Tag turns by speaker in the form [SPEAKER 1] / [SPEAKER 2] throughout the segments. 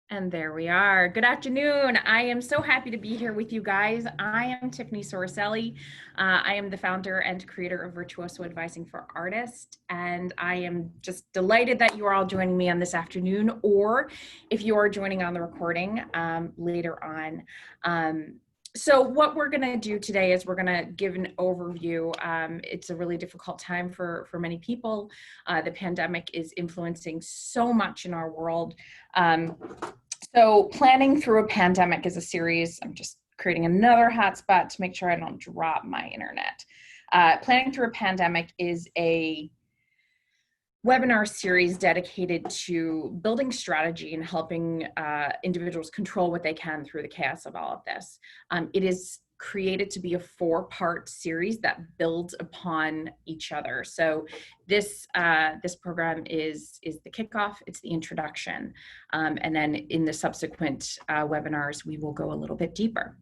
[SPEAKER 1] And there we are. Good afternoon. I am so happy to be here with you guys. I am Tiffany Soricelli. I am the founder and creator of Virtuoso Advising for Artists. And I am just delighted that you are all joining me on this afternoon, or if you are joining on the recording later on. So what we're going to do today is we're going to give an overview. It's a really difficult time for many people. The pandemic is influencing so much in our world. So planning through a pandemic is a series. I'm just creating another hotspot to make sure I don't drop my internet. Planning through a pandemic is a webinar series dedicated to building strategy and helping individuals control what they can through the chaos of all of this. It is created to be a 4-part series that builds upon each other. So this program is the kickoff, it's the introduction, and then in the subsequent webinars, we will go a little bit deeper.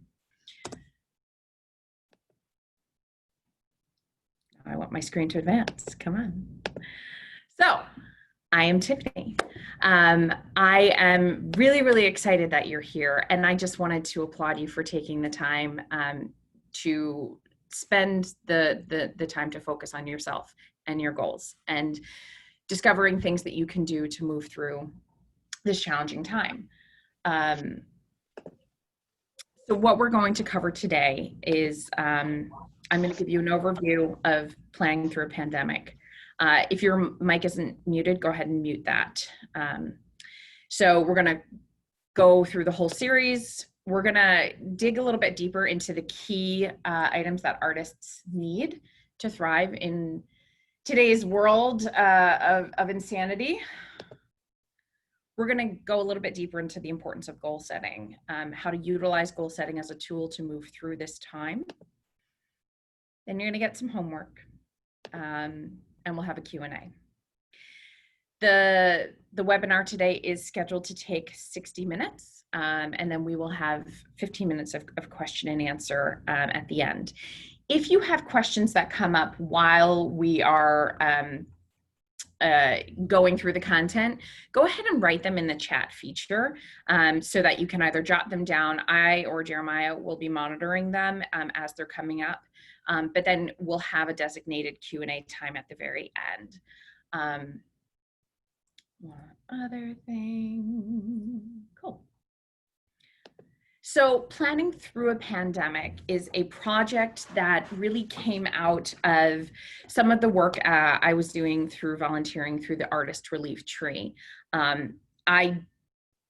[SPEAKER 1] I want my screen to advance, come on. So, I am Tiffany. I am really excited that you're here, and I just wanted to applaud you for taking the time to spend the time to focus on yourself and your goals and discovering things that you can do to move through this challenging time. So what we're going to cover today is I'm going to give you an overview of planning through a pandemic. If your mic isn't muted, go ahead and mute that. So we're going to go through the whole series. We're going to dig a little bit deeper into the key items that artists need to thrive in today's world of insanity. We're going to go a little bit deeper into the importance of goal setting, how to utilize goal setting as a tool to move through this time. Then you're going to get some homework. And we'll have a Q&A. The webinar today is scheduled to take 60 minutes, and then we will have 15 minutes of question and answer at the end. If you have questions that come up while we are going through the content, go ahead and write them in the chat feature so that you can either jot them down. I or Jeremiah will be monitoring them as they're coming up. But then we'll have a designated Q&A time at the very end. One other thing, cool. So planning through a pandemic is a project that really came out of some of the work I was doing through volunteering through the Artist Relief Tree. I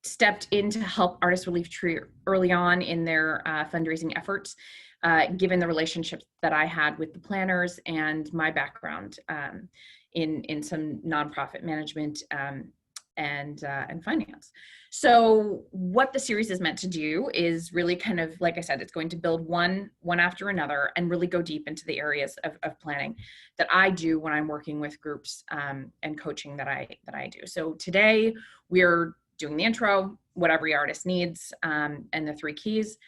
[SPEAKER 1] stepped in to help Artist Relief Tree early on in their fundraising efforts, given the relationships that I had with the planners and my background in some nonprofit management and finance. So what the series is meant to do is really kind of, like I said, it's going to build one after another and really go deep into the areas of planning that I do when I'm working with groups and coaching that I do. So today we're doing the intro, what every artist needs, and the 3 keys.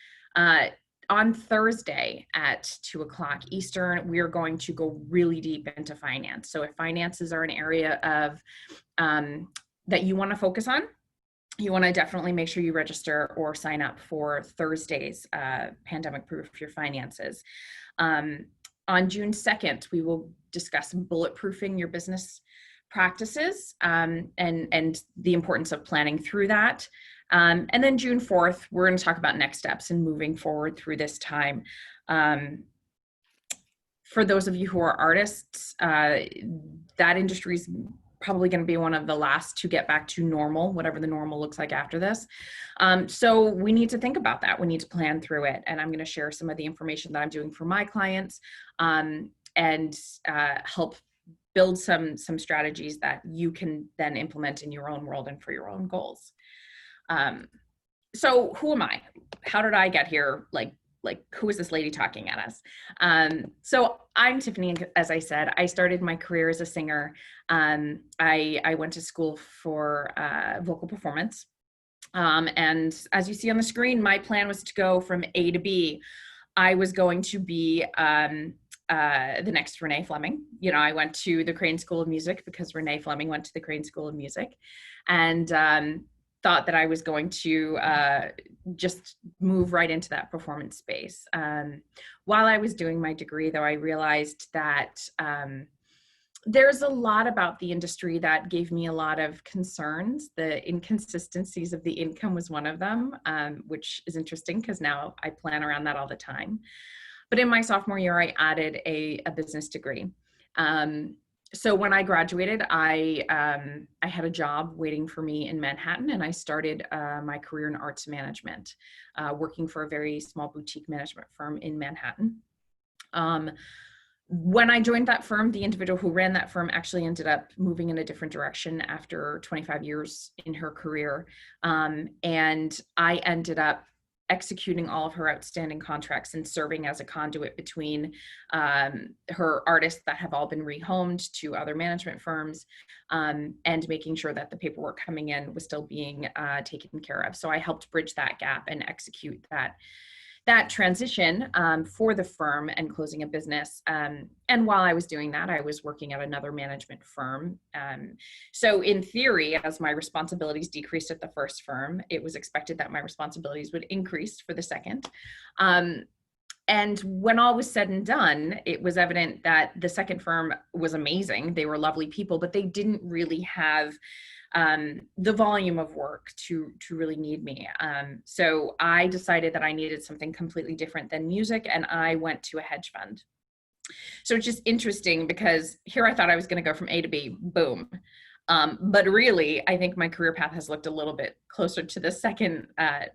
[SPEAKER 1] On Thursday at 2 o'clock Eastern, we are going to go really deep into finance. So if finances are an area of that you want to focus on, you want to definitely make sure you register or sign up for Thursday's Pandemic Proof Your Finances. On June 2nd, we will discuss bulletproofing your business practices and the importance of planning through that. And then June 4th, we're going to talk about next steps and moving forward through this time. For those of you who are artists, that industry is probably going to be one of the last to get back to normal, whatever the normal looks like after this. So we need to think about that. We need to plan through it. And I'm going to share some of the information that I'm doing for my clients and help build some strategies that you can then implement in your own world and for your own goals. So who am I? How did I get here? Like who is this lady talking at us? So I'm Tiffany, as I said. I started my career as a singer. I went to school for vocal performance. And as you see on the screen, my plan was to go from A to B. I was going to be the next Renee Fleming. You know, I went to the Crane School of Music because Renee Fleming went to the Crane School of Music. And thought that I was going to just move right into that performance space. While I was doing my degree, though, I realized that there's a lot about the industry that gave me a lot of concerns. The inconsistencies of the income was one of them, which is interesting because now I plan around that all the time. But in my sophomore year, I added a business degree. So when I graduated, I had a job waiting for me in Manhattan, and I started my career in arts management, working for a very small boutique management firm in Manhattan. When I joined that firm, the individual who ran that firm actually ended up moving in a different direction after 25 years in her career. And I ended up executing all of her outstanding contracts and serving as a conduit between her artists that have all been rehomed to other management firms, and making sure that the paperwork coming in was still being taken care of. So I helped bridge that gap and execute that transition for the firm and closing a business. And while I was doing that, I was working at another management firm. So in theory, as my responsibilities decreased at the first firm, it was expected that my responsibilities would increase for the second. And when all was said and done, it was evident that the second firm was amazing. They were lovely people, but they didn't really have the volume of work to really need me. So I decided that I needed something completely different than music, and I went to a hedge fund. So it's just interesting because here I thought I was going to go from A to B, boom. But really, I think my career path has looked a little bit closer to the second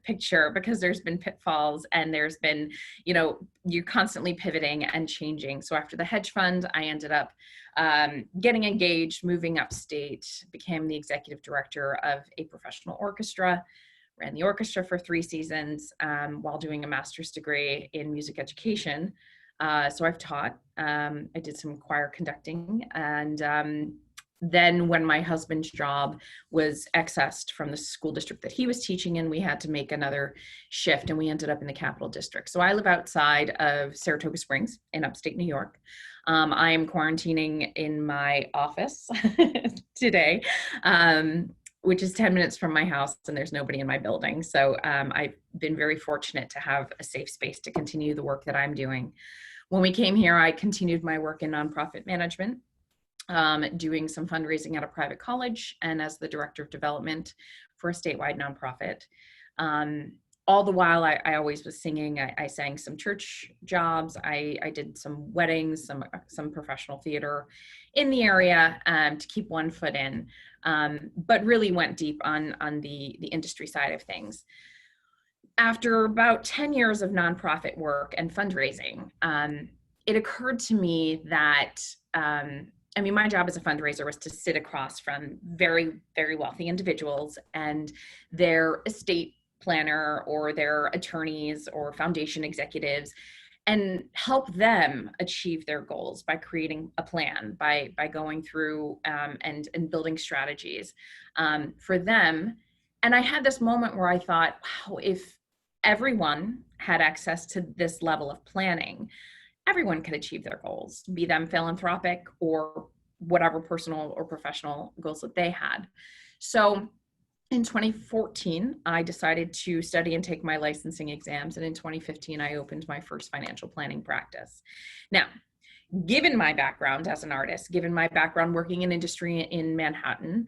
[SPEAKER 1] picture, because there's been pitfalls and there's been, you're constantly pivoting and changing. So after the hedge fund, I ended up getting engaged, moving upstate, became the executive director of a professional orchestra, ran the orchestra for 3 seasons while doing a master's degree in music education. So I've taught, I did some choir conducting, and then when my husband's job was accessed from the school district that he was teaching in, we had to make another shift, and we ended up in the Capital District. So I live outside of Saratoga Springs in upstate New York. I am quarantining in my office today, which is 10 minutes from my house, and there's nobody in my building. So I've been very fortunate to have a safe space to continue the work that I'm doing. When we came here, I continued my work in nonprofit management, doing some fundraising at a private college and as the director of development for a statewide nonprofit. All the while, I always was singing. I sang some church jobs. I did some weddings, some professional theater in the area to keep one foot in, but really went deep on the industry side of things. After about 10 years of nonprofit work and fundraising, it occurred to me that my job as a fundraiser was to sit across from very, very wealthy individuals and their estate planner or their attorneys or foundation executives, and help them achieve their goals by creating a plan, by going through and building strategies for them. And I had this moment where I thought, wow, if everyone had access to this level of planning, everyone could achieve their goals, be them philanthropic or whatever personal or professional goals that they had. So in 2014, I decided to study and take my licensing exams. And in 2015, I opened my first financial planning practice. Now, given my background as an artist, given my background working in industry in Manhattan,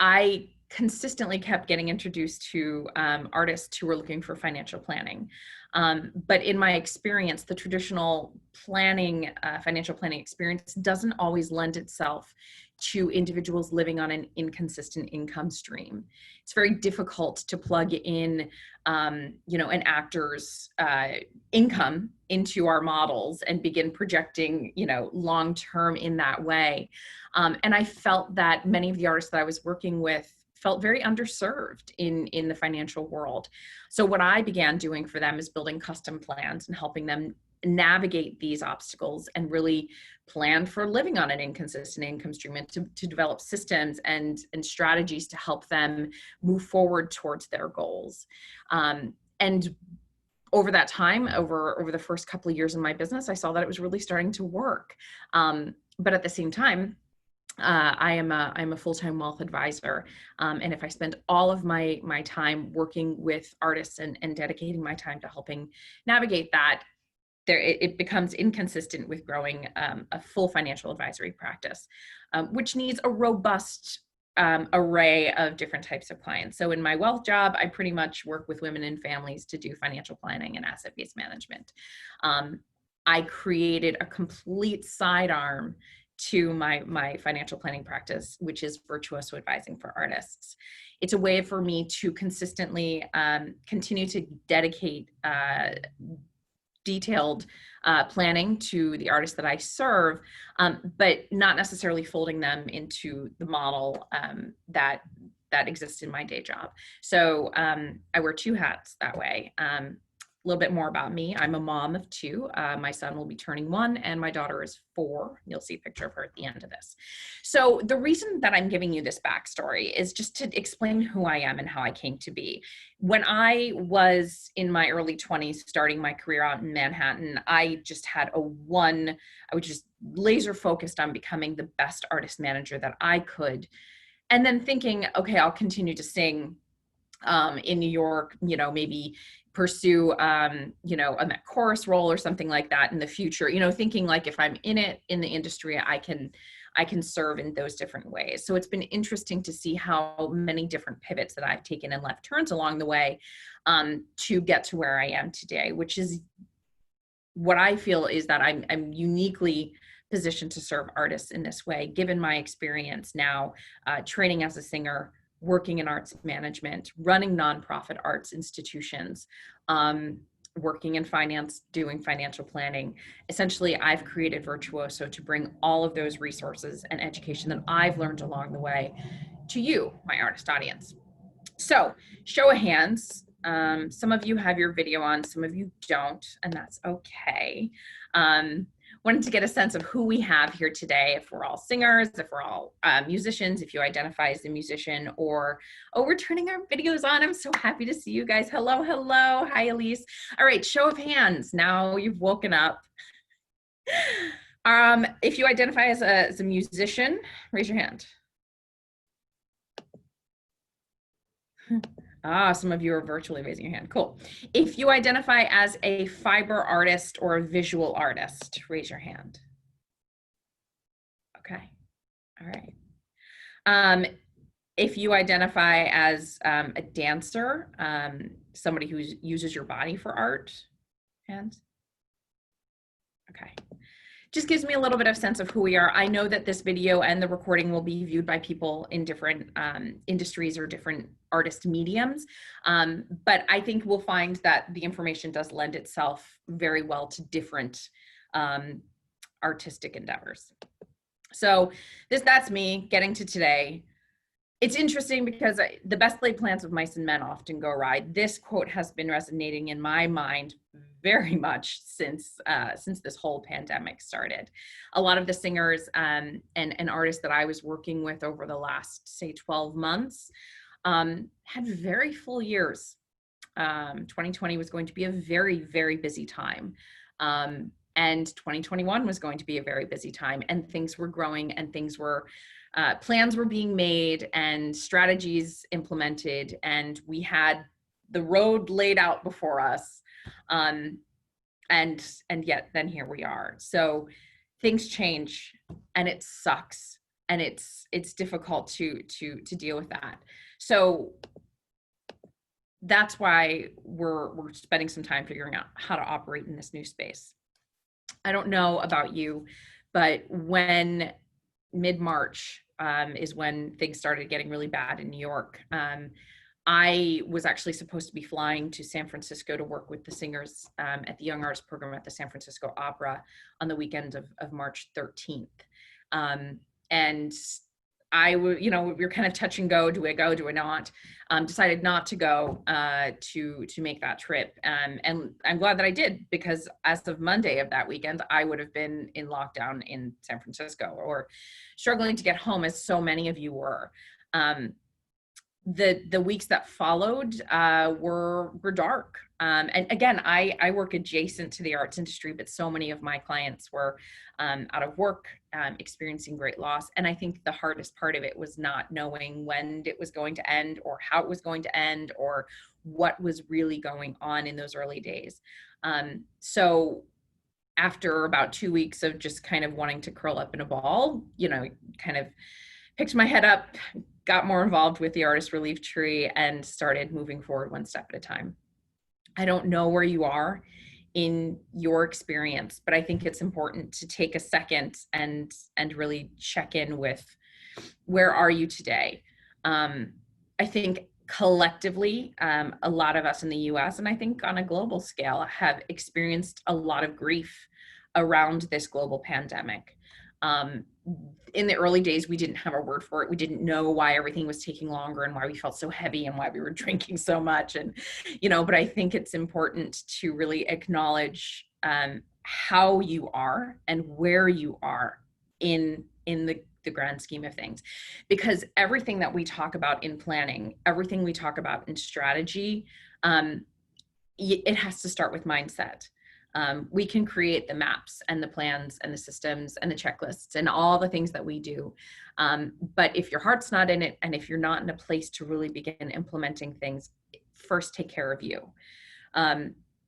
[SPEAKER 1] I consistently kept getting introduced to artists who were looking for financial planning. But in my experience, the traditional planning, financial planning experience doesn't always lend itself to individuals living on an inconsistent income stream. It's very difficult to plug in, an actor's income into our models and begin projecting, long-term in that way. And I felt that many of the artists that I was working with felt very underserved in the financial world. So what I began doing for them is building custom plans and helping them navigate these obstacles and really plan for living on an inconsistent income stream, and to develop systems and strategies to help them move forward towards their goals. And over that time, over the first couple of years in my business, I saw that it was really starting to work. But at the same time, I'm a full-time wealth advisor, and if I spend all of my time working with artists and dedicating my time to helping navigate that, it becomes inconsistent with growing a full financial advisory practice, which needs a robust array of different types of clients. So in my wealth job, I pretty much work with women and families to do financial planning and asset-based management. I created a complete sidearm to my financial planning practice, which is virtuoso advising for artists. It's a way for me to consistently continue to dedicate detailed planning to the artists that I serve, but not necessarily folding them into the model that exists in my day job. So I wear two hats that way. A little bit more about me. I'm a mom of two. My son will be turning 1 and my daughter is 4. You'll see a picture of her at the end of this. So the reason that I'm giving you this backstory is just to explain who I am and how I came to be. When I was in my early 20s, starting my career out in Manhattan, I was just laser focused on becoming the best artist manager that I could. And then thinking, okay, I'll continue to sing in New York, maybe pursue, a chorus role or something like that in the future, thinking like if I'm in the industry, I can serve in those different ways. So it's been interesting to see how many different pivots that I've taken and left turns along the way to get to where I am today, which is what I feel is that I'm uniquely positioned to serve artists in this way, given my experience now training as a singer, working in arts management, running nonprofit arts institutions, working in finance, doing financial planning. Essentially, I've created Virtuoso to bring all of those resources and education that I've learned along the way to you, my artist audience. So, show of hands. Some of you have your video on, some of you don't, and that's okay. Wanted to get a sense of who we have here today, if we're all singers, if we're all musicians, if you identify as a musician, or, oh, we're turning our videos on. I'm so happy to see you guys. Hello, hello. Hi, Elise. All right, show of hands. Now you've woken up. If you identify as a musician, raise your hand. Some of you are virtually raising your hand. Cool. If you identify as a fiber artist or a visual artist, raise your hand. Okay. All right. If you identify as a dancer, somebody who uses your body for art, hands. Okay. Just gives me a little bit of sense of who we are. I know that this video and the recording will be viewed by people in different industries or different artist mediums, but I think we'll find that the information does lend itself very well to different artistic endeavors. So that's me getting to today. It's interesting because the best laid plans of mice and men often go awry. This quote has been resonating in my mind very much since this whole pandemic started. A lot of the singers and artists that I was working with over the last, say, 12 months had very full years. 2020 was going to be a very, very busy time. And 2021 was going to be a very busy time, and things were growing and plans were being made and strategies implemented, and we had the road laid out before us. And yet then here we are. So things change and it sucks, and it's difficult to deal with that. So that's why we're spending some time figuring out how to operate in this new space. I don't know about you, but when mid-March is when things started getting really bad in New York. I was actually supposed to be flying to San Francisco to work with the singers at the Young Artist Program at the San Francisco Opera on the weekend of March 13th. And we were kind of touch and go. Do I go? Do I not? Decided not to go to make that trip. And I'm glad that I did, because as of Monday of that weekend, I would have been in lockdown in San Francisco or struggling to get home, as so many of you were. the weeks that followed were dark. And again, I work adjacent to the arts industry, but so many of my clients were out of work, experiencing great loss. And I think the hardest part of it was not knowing when it was going to end, or how it was going to end, or what was really going on in those early days. So after about 2 weeks of just kind of wanting to curl up in a ball, kind of picked my head up, got more involved with the artist relief tree, and started moving forward one step at a time. I don't know where you are in your experience, but I think it's important to take a second and really check in with, where are you today? I think collectively, a lot of us in the US, and I think on a global scale, have experienced a lot of grief around this global pandemic. In the early days, we didn't have a word for it. We didn't know why everything was taking longer and why we felt so heavy and why we were drinking so much. And, but I think it's important to really acknowledge how you are and where you are in the grand scheme of things, because everything that we talk about in planning, everything we talk about in strategy, it has to start with mindset. We can create the maps and the plans and the systems and the checklists and all the things that we do. But if your heart's not in it, and if you're not in a place to really begin implementing things, first take care of you.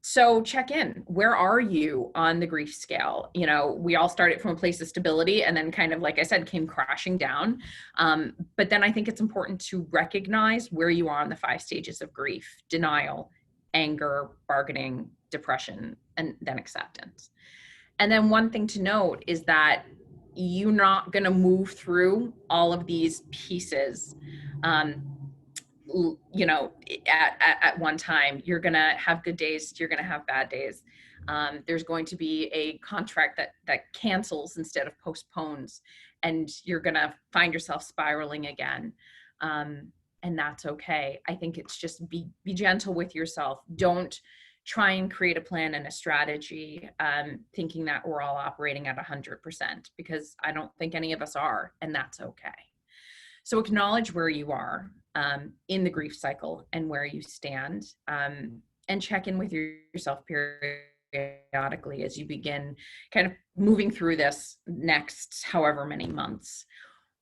[SPEAKER 1] So check in. Where are you on the grief scale? We all started from a place of stability and then kind of, like I said, came crashing down. But then I think it's important to recognize where you are on the 5 stages of grief: denial, anger, bargaining, depression, and then acceptance. And then one thing to note is that you're not going to move through all of these pieces at one time. You're going to have good days, you're going to have bad days. There's going to be a contract that cancels instead of postpones, and you're going to find yourself spiraling again. And that's okay. I think it's just be gentle with yourself. Don't try and create a plan and a strategy thinking that we're all operating at 100%, because I don't think any of us are, and that's okay. So acknowledge where you are in the grief cycle and where you stand, and check in with yourself periodically as you begin kind of moving through this next however many months.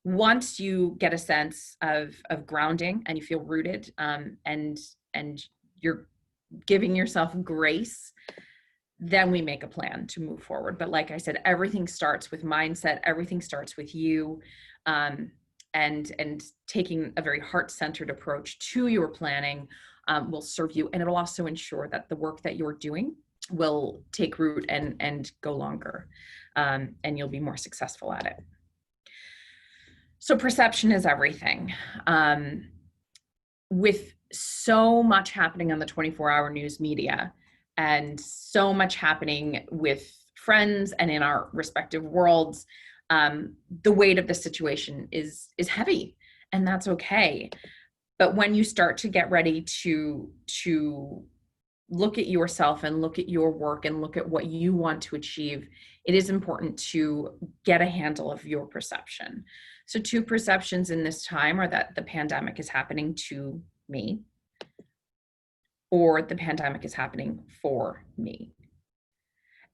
[SPEAKER 1] Once you get a sense of grounding and you feel rooted, and you're giving yourself grace, then we make a plan to move forward. But like I said, everything starts with mindset. Everything starts with you, and taking a very heart-centered approach to your planning will serve you, and it'll also ensure that the work that you're doing will take root and go longer, and you'll be more successful at it. So perception is everything. With so much happening on the 24-hour news media, and so much happening with friends and in our respective worlds, the weight of the situation is heavy, and that's okay. But when you start to get ready to look at yourself and look at your work and look at what you want to achieve, it is important to get a handle of your perception. So 2 perceptions in this time are that the pandemic is happening to me, or the pandemic is happening for me.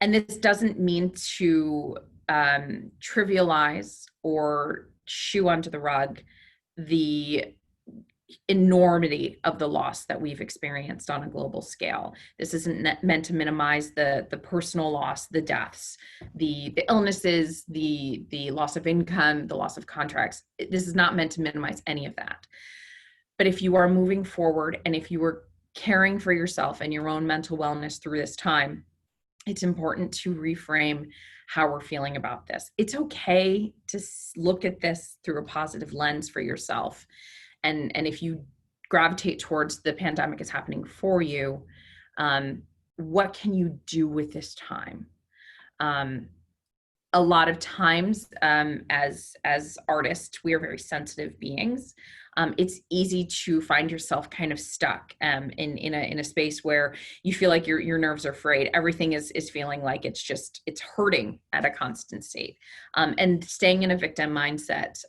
[SPEAKER 1] And this doesn't mean to trivialize or shoo under the rug the enormity of the loss that we've experienced on a global scale. This isn't meant to minimize the personal loss, the deaths, the illnesses, the loss of income, the loss of contracts. This is not meant to minimize any of that. But if you are moving forward, and if you are caring for yourself and your own mental wellness through this time, it's important to reframe how we're feeling about this. It's okay to look at this through a positive lens for yourself. And if you gravitate towards the pandemic is happening for you, what can you do with this time? a lot of times, as artists, we are very sensitive beings. It's easy to find yourself kind of stuck in a space where you feel like your nerves are frayed. Everything is feeling like it's hurting at a constant state, and staying in a victim mindset,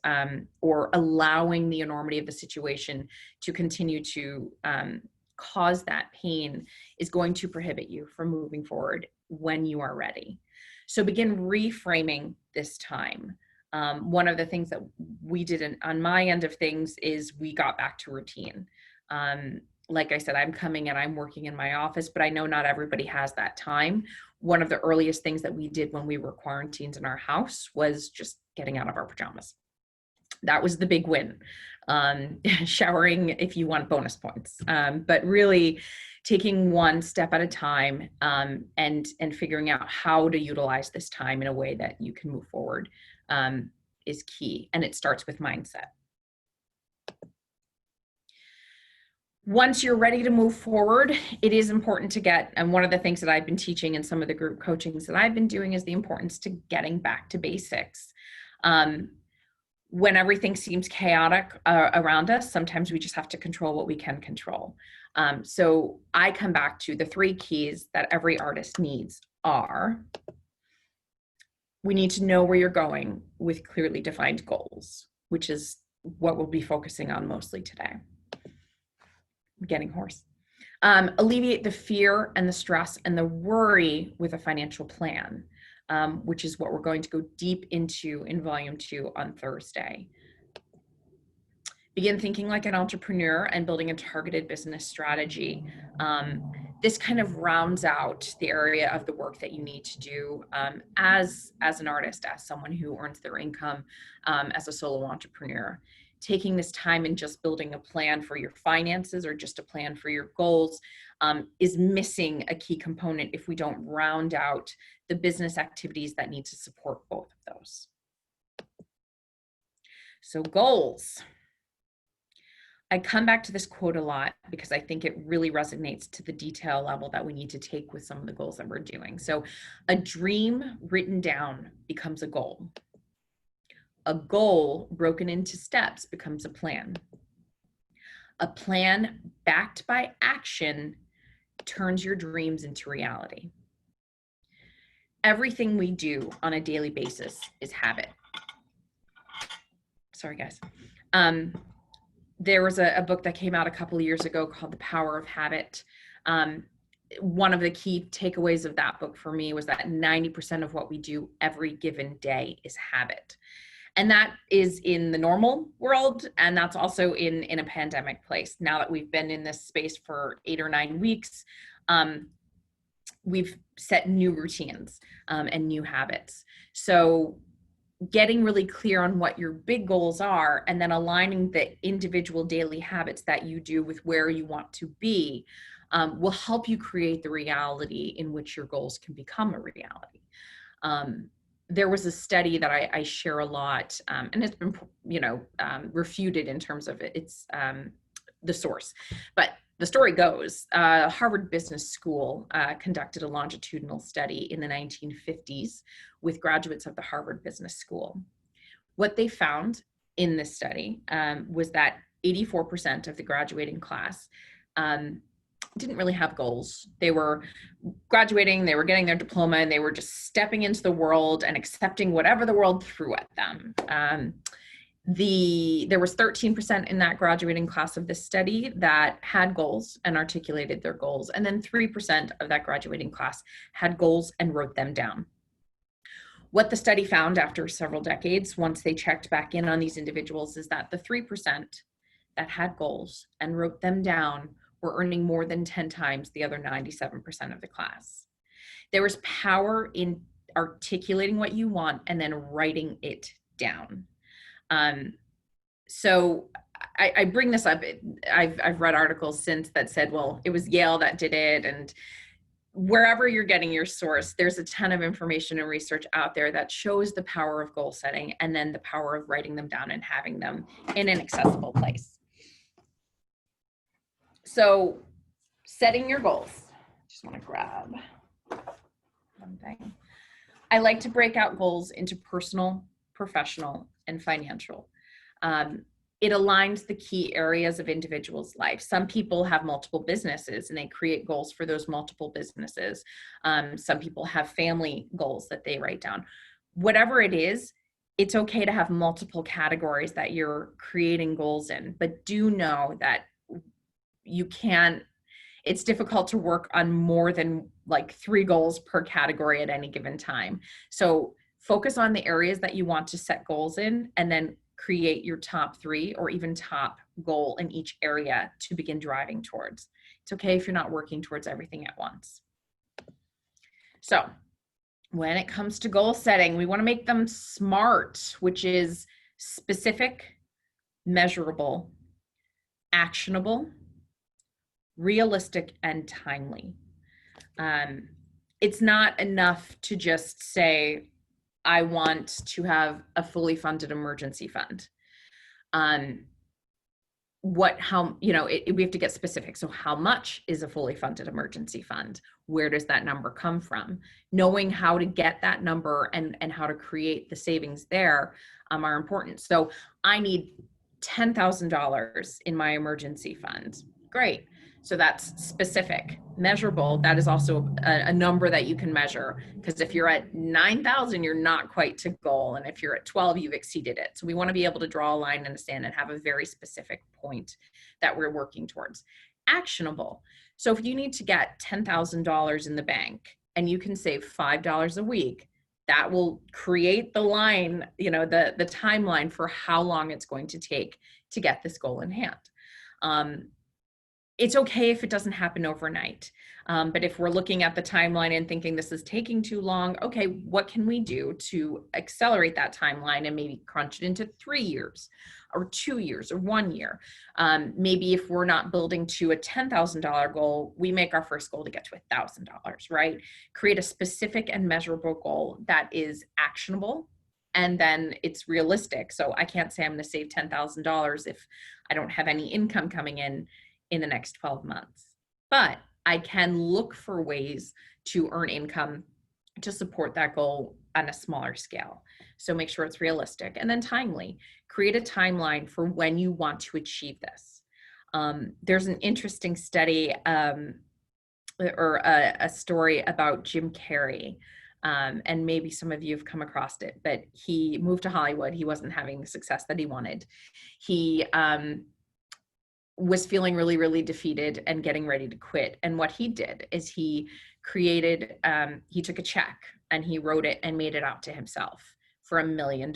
[SPEAKER 1] or allowing the enormity of the situation to continue to cause that pain is going to prohibit you from moving forward when you are ready. So begin reframing this time. One of the things that we did on my end of things is we got back to routine. Like I said, I'm coming and I'm working in my office, but I know not everybody has that time. One of the earliest things that we did when we were quarantined in our house was just getting out of our pajamas. That was the big win. Showering if you want bonus points, but really taking one step at a time, and figuring out how to utilize this time in a way that you can move forward is key. And it starts with mindset. Once you're ready to move forward, it is important to get, and one of the things that I've been teaching in some of the group coachings that I've been doing is the importance to getting back to basics. When everything seems chaotic around us, sometimes we just have to control what we can control. So I come back to the 3 keys that every artist needs are: we need to know where you're going with clearly defined goals, which is what we'll be focusing on mostly today. I'm getting hoarse. Alleviate the fear and the stress and the worry with a financial plan, which is what we're going to go deep into in volume 2 on Thursday. Begin thinking like an entrepreneur and building a targeted business strategy. This kind of rounds out the area of the work that you need to do as an artist, as someone who earns their income, as a solo entrepreneur. Taking this time and just building a plan for your finances or just a plan for your goals is missing a key component if we don't round out the business activities that need to support both of those. So goals. I come back to this quote a lot because I think it really resonates to the detail level that we need to take with some of the goals that we're doing. So a dream written down becomes a goal. A goal broken into steps becomes a plan. A plan backed by action turns your dreams into reality. Everything we do on a daily basis is habit. Sorry, guys. There was a book that came out a couple of years ago called The Power of Habit. One of the key takeaways of that book for me was that 90% of what we do every given day is habit. And that is in the normal world, and that's also in a pandemic place. Now that we've been in this space for 8 or 9 weeks, we've set new routines and new habits. So getting really clear on what your big goals are and then aligning the individual daily habits that you do with where you want to be will help you create the reality in which your goals can become a reality. There was a study that I share a lot, and it's been, refuted in terms of its the source. But the story goes, Harvard Business School conducted a longitudinal study in the 1950s with graduates of the Harvard Business School. What they found in this study was that 84% of the graduating class didn't really have goals. They were graduating, they were getting their diploma, and they were just stepping into the world and accepting whatever the world threw at them. There was 13% in that graduating class of this study that had goals and articulated their goals. And then 3% of that graduating class had goals and wrote them down. What the study found after several decades, once they checked back in on these individuals, is that the 3% that had goals and wrote them down were earning more than 10 times the other 97% of the class. There was power in articulating what you want and then writing it down. So I bring this up. I've read articles since that said, well, it was Yale that did it. And wherever you're getting your source, there's a ton of information and research out there that shows the power of goal setting and then the power of writing them down and having them in an accessible place. So setting your goals, just want to grab one thing. I like to break out goals into personal, professional, and financial. It aligns the key areas of individuals' life. Some people have multiple businesses and they create goals for those multiple businesses. Some people have family goals that they write down. Whatever it is, it's okay to have multiple categories that you're creating goals in, but do know that you can't, it's difficult to work on more than like 3 goals per category at any given time. So focus on the areas that you want to set goals in, and then create your top 3 or even top goal in each area to begin driving towards. It's okay if you're not working towards everything at once. So when it comes to goal setting, we want to make them SMART, which is specific, measurable, actionable, realistic, and timely. It's not enough to just say, I want to have a fully funded emergency fund. We have to get specific. So how much is a fully funded emergency fund? Where does that number come from? Knowing how to get that number and how to create the savings there are important. So I need $10,000 in my emergency fund. Great. So that's specific. Measurable, that is also a number that you can measure, because if you're at 9,000, you're not quite to goal. And if you're at 12, you've exceeded it. So we want to be able to draw a line in the sand and have a very specific point that we're working towards. Actionable. So if you need to get $10,000 in the bank and you can save $5 a week, that will create the line, the timeline for how long it's going to take to get this goal in hand. It's okay if it doesn't happen overnight. But if we're looking at the timeline and thinking this is taking too long, okay, what can we do to accelerate that timeline and maybe crunch it into 3 years or 2 years or 1 year? Maybe if we're not building to a $10,000 goal, we make our first goal to get to $1,000, right? Create a specific and measurable goal that is actionable, and then it's realistic. So I can't say I'm going to save $10,000 if I don't have any income coming in the next 12 months. But I can look for ways to earn income to support that goal on a smaller scale. So make sure it's realistic. And then timely. Create a timeline for when you want to achieve this. There's an interesting study or a story about Jim Carrey. And maybe some of you have come across it, but he moved to Hollywood. He wasn't having the success that he wanted. He was feeling really, really defeated and getting ready to quit. And what he did is he took a check and he wrote it and made it out to himself for $1 million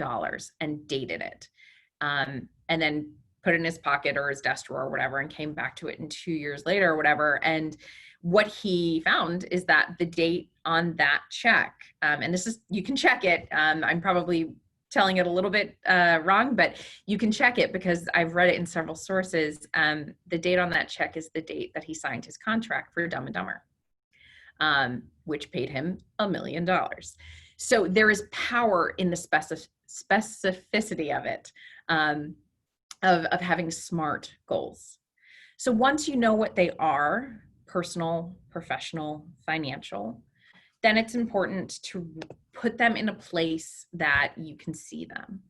[SPEAKER 1] and dated it. And then put it in his pocket or his desk drawer or whatever, and came back to it in 2 years later or whatever. And what he found is that the date on that check, and this is, you can check it. I'm probably telling it a little bit wrong, but you can check it because I've read it in several sources. The date on that check is the date that he signed his contract for Dumb and Dumber, which paid him $1 million. So there is power in the specificity of it, of having SMART goals. So once you know what they are, personal, professional, financial, then it's important to put them in a place that you can see them.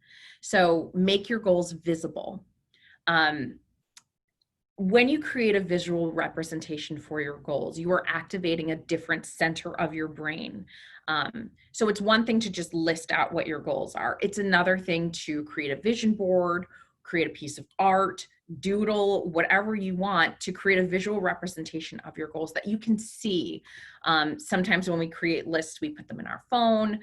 [SPEAKER 1] So make your goals visible. When you create a visual representation for your goals, you are activating a different center of your brain. So it's one thing to just list out what your goals are. It's another thing to create a vision board, create a piece of art, doodle, whatever you want, to create a visual representation of your goals that you can see. Sometimes when we create lists, we put them in our phone,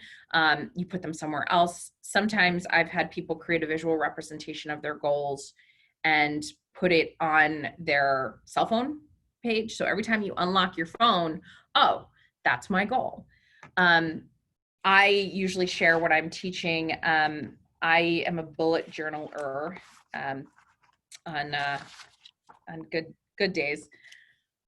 [SPEAKER 1] you put them somewhere else. Sometimes I've had people create a visual representation of their goals and put it on their cell phone page. So every time you unlock your phone, oh, that's my goal. I usually share what I'm teaching. I am a bullet journaler. On good days,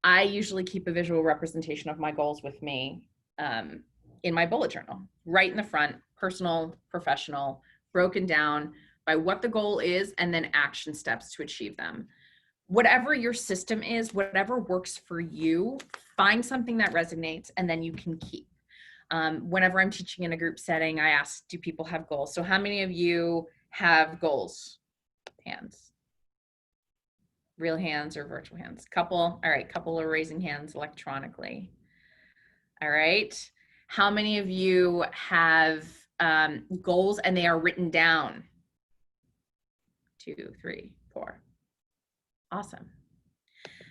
[SPEAKER 1] I usually keep a visual representation of my goals with me in my bullet journal, right in the front, personal, professional, broken down by what the goal is and then action steps to achieve them. Whatever your system is, whatever works for you, find something that resonates and then you can keep. Whenever I'm teaching in a group setting, I ask, do people have goals? So how many of you have goals? Hands. Real hands or virtual hands? Couple. All right, couple are raising hands electronically. All right. How many of you have goals and they are written down? 2, 3, 4. Awesome.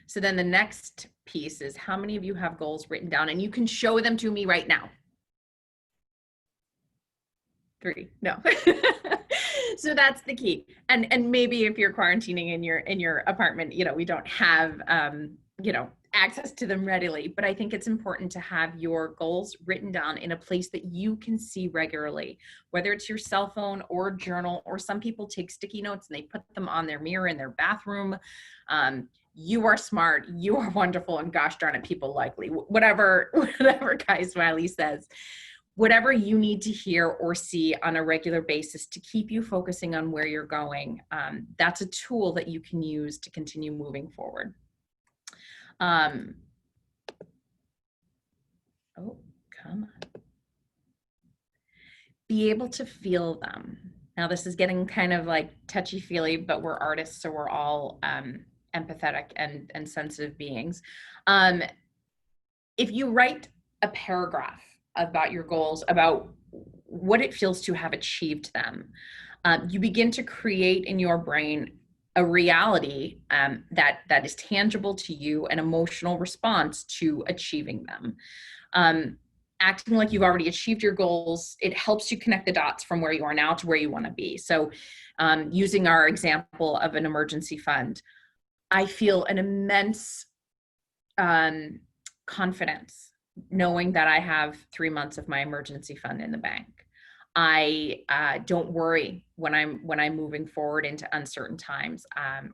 [SPEAKER 1] So then the next piece is, how many of you have goals written down? And you can show them to me right now. 3, no. So that's the key. And maybe if you're quarantining in your apartment, you know, we don't have, you know, access to them readily, but I think it's important to have your goals written down in a place that you can see regularly, whether it's your cell phone or journal, or some people take sticky notes and they put them on their mirror in their bathroom. You are smart, you are wonderful, and gosh darn it, people likely, whatever Guy Smiley says. Whatever you need to hear or see on a regular basis to keep you focusing on where you're going, that's a tool that you can use to continue moving forward. Oh, come on. Be able to feel them. Now, this is getting kind of like touchy-feely, but we're artists, so we're all empathetic and sensitive beings. If you write a paragraph about your goals, about what it feels to have achieved them, you begin to create in your brain a reality that is tangible to you, an emotional response to achieving them. Acting like you've already achieved your goals, it helps you connect the dots from where you are now to where you want to be. So using our example of an emergency fund, I feel an immense confidence knowing that I have 3 months of my emergency fund in the bank. I don't worry when I'm moving forward into uncertain times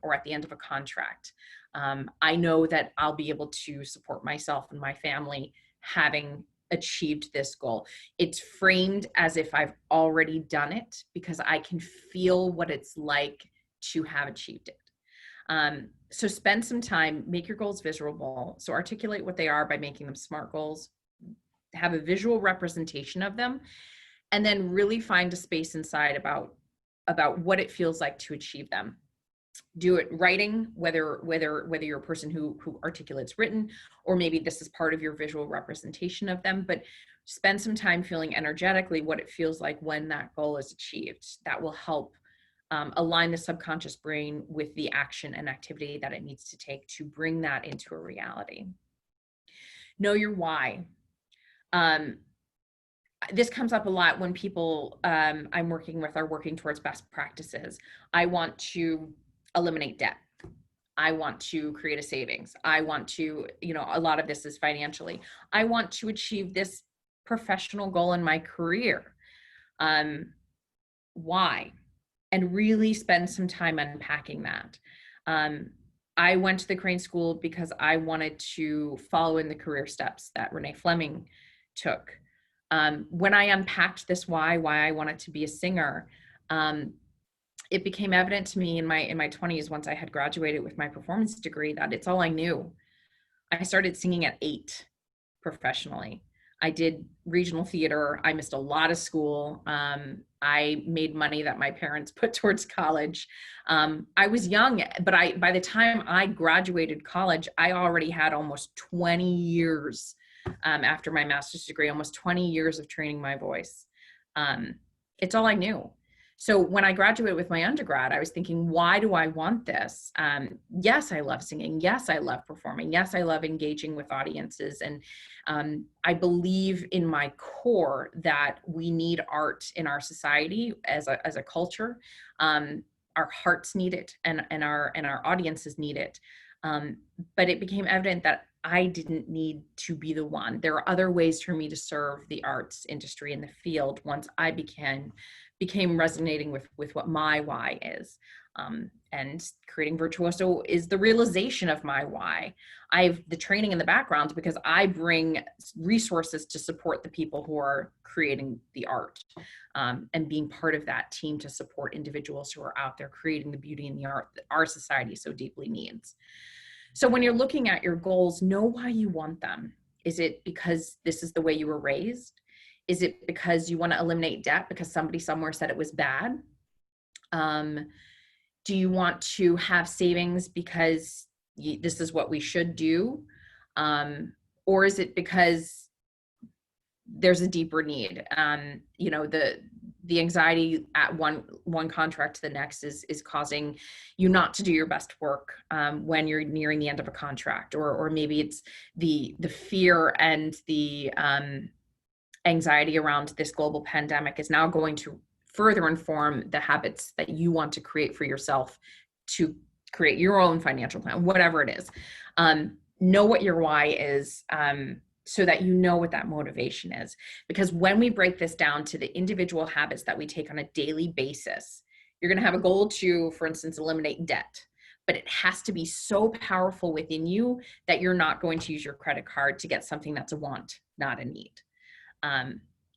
[SPEAKER 1] or at the end of a contract. I know that I'll be able to support myself and my family having achieved this goal. It's framed as if I've already done it because I can feel what it's like to have achieved it. So spend some time, make your goals visual. So articulate what they are by making them SMART goals, have a visual representation of them, and then really find a space inside about what it feels like to achieve them. Do it writing, whether you're a person who articulates written, or maybe this is part of your visual representation of them, but spend some time feeling energetically what it feels like when that goal is achieved. That will help align the subconscious brain with the action and activity that it needs to take to bring that into a reality. Know your why. This comes up a lot when people I'm working with are working towards best practices. I want to eliminate debt. I want to create a savings. I want to, a lot of this is financially. I want to achieve this professional goal in my career. Why? And really spend some time unpacking that. I went to the Crane School because I wanted to follow in the career steps that Renee Fleming took. When I unpacked this why I wanted to be a singer, it became evident to me in my 20s, once I had graduated with my performance degree, that it's all I knew. I started singing at 8 professionally. I did regional theater. I missed a lot of school. I made money that my parents put towards college. I was young, but by the time I graduated college, I already had almost 20 years after my master's degree, almost 20 years of training my voice. It's all I knew. So when I graduated with my undergrad, I was thinking, why do I want this? Yes, I love singing. Yes, I love performing. Yes, I love engaging with audiences. And I believe in my core that we need art in our society as a culture. Our hearts need it, and our audiences need it. But it became evident that I didn't need to be the one. There are other ways for me to serve the arts industry in the field once I became resonating with what my why is. And creating Virtuoso is the realization of my why. I have the training in the background because I bring resources to support the people who are creating the art, and being part of that team to support individuals who are out there creating the beauty and the art that our society so deeply needs. So when you're looking at your goals, know why you want them. Is it because this is the way you were raised? Is it because you want to eliminate debt because somebody somewhere said it was bad? Do you want to have savings because this is what we should do? Or is it because there's a deeper need? You know, the anxiety at one contract to the next is causing you not to do your best work when you're nearing the end of a contract, or maybe it's the fear and the anxiety around this global pandemic is now going to further inform the habits that you want to create for yourself to create your own financial plan, whatever it is. Know what your why is, so that you know what that motivation is. Because when we break this down to the individual habits that we take on a daily basis, you're going to have a goal to, for instance, eliminate debt. But it has to be so powerful within you that you're not going to use your credit card to get something that's a want, not a need.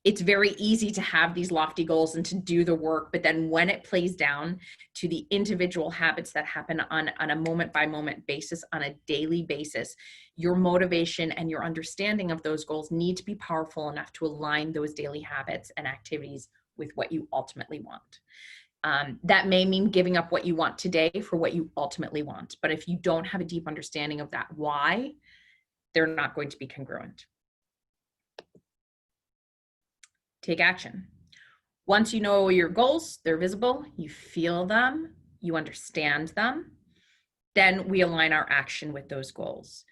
[SPEAKER 1] It's very easy to have these lofty goals and to do the work, but then when it plays down to the individual habits that happen on a moment by moment basis, on a daily basis, your motivation and your understanding of those goals need to be powerful enough to align those daily habits and activities with what you ultimately want. That may mean giving up what you want today for what you ultimately want, but if you don't have a deep understanding of that why, they're not going to be congruent. Take action. Once you know your goals, they're visible, you feel them, you understand them, then we align our action with those goals.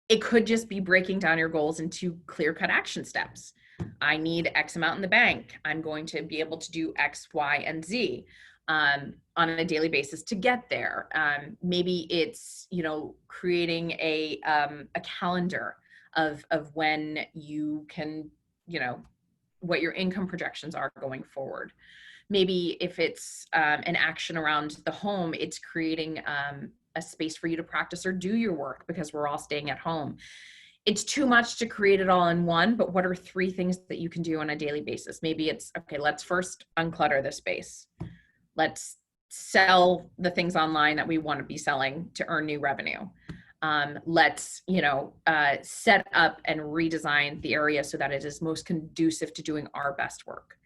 [SPEAKER 1] It could just be breaking down your goals into clear-cut action steps. I need X amount in the bank. I'm going to be able to do X, Y, and Z on a daily basis to get there. Maybe it's, you know, creating a calendar of when you can, you know, what your income projections are going forward. Maybe if it's an action around the home, it's creating a space for you to practice or do your work because we're all staying at home. It's too much to create it all in one, but what are 3 things that you can do on a daily basis? Maybe it's, okay, let's first unclutter the space. Let's sell the things online that we want to be selling to earn new revenue. Let's, you know, set up and redesign the area so that it is most conducive to doing our best work.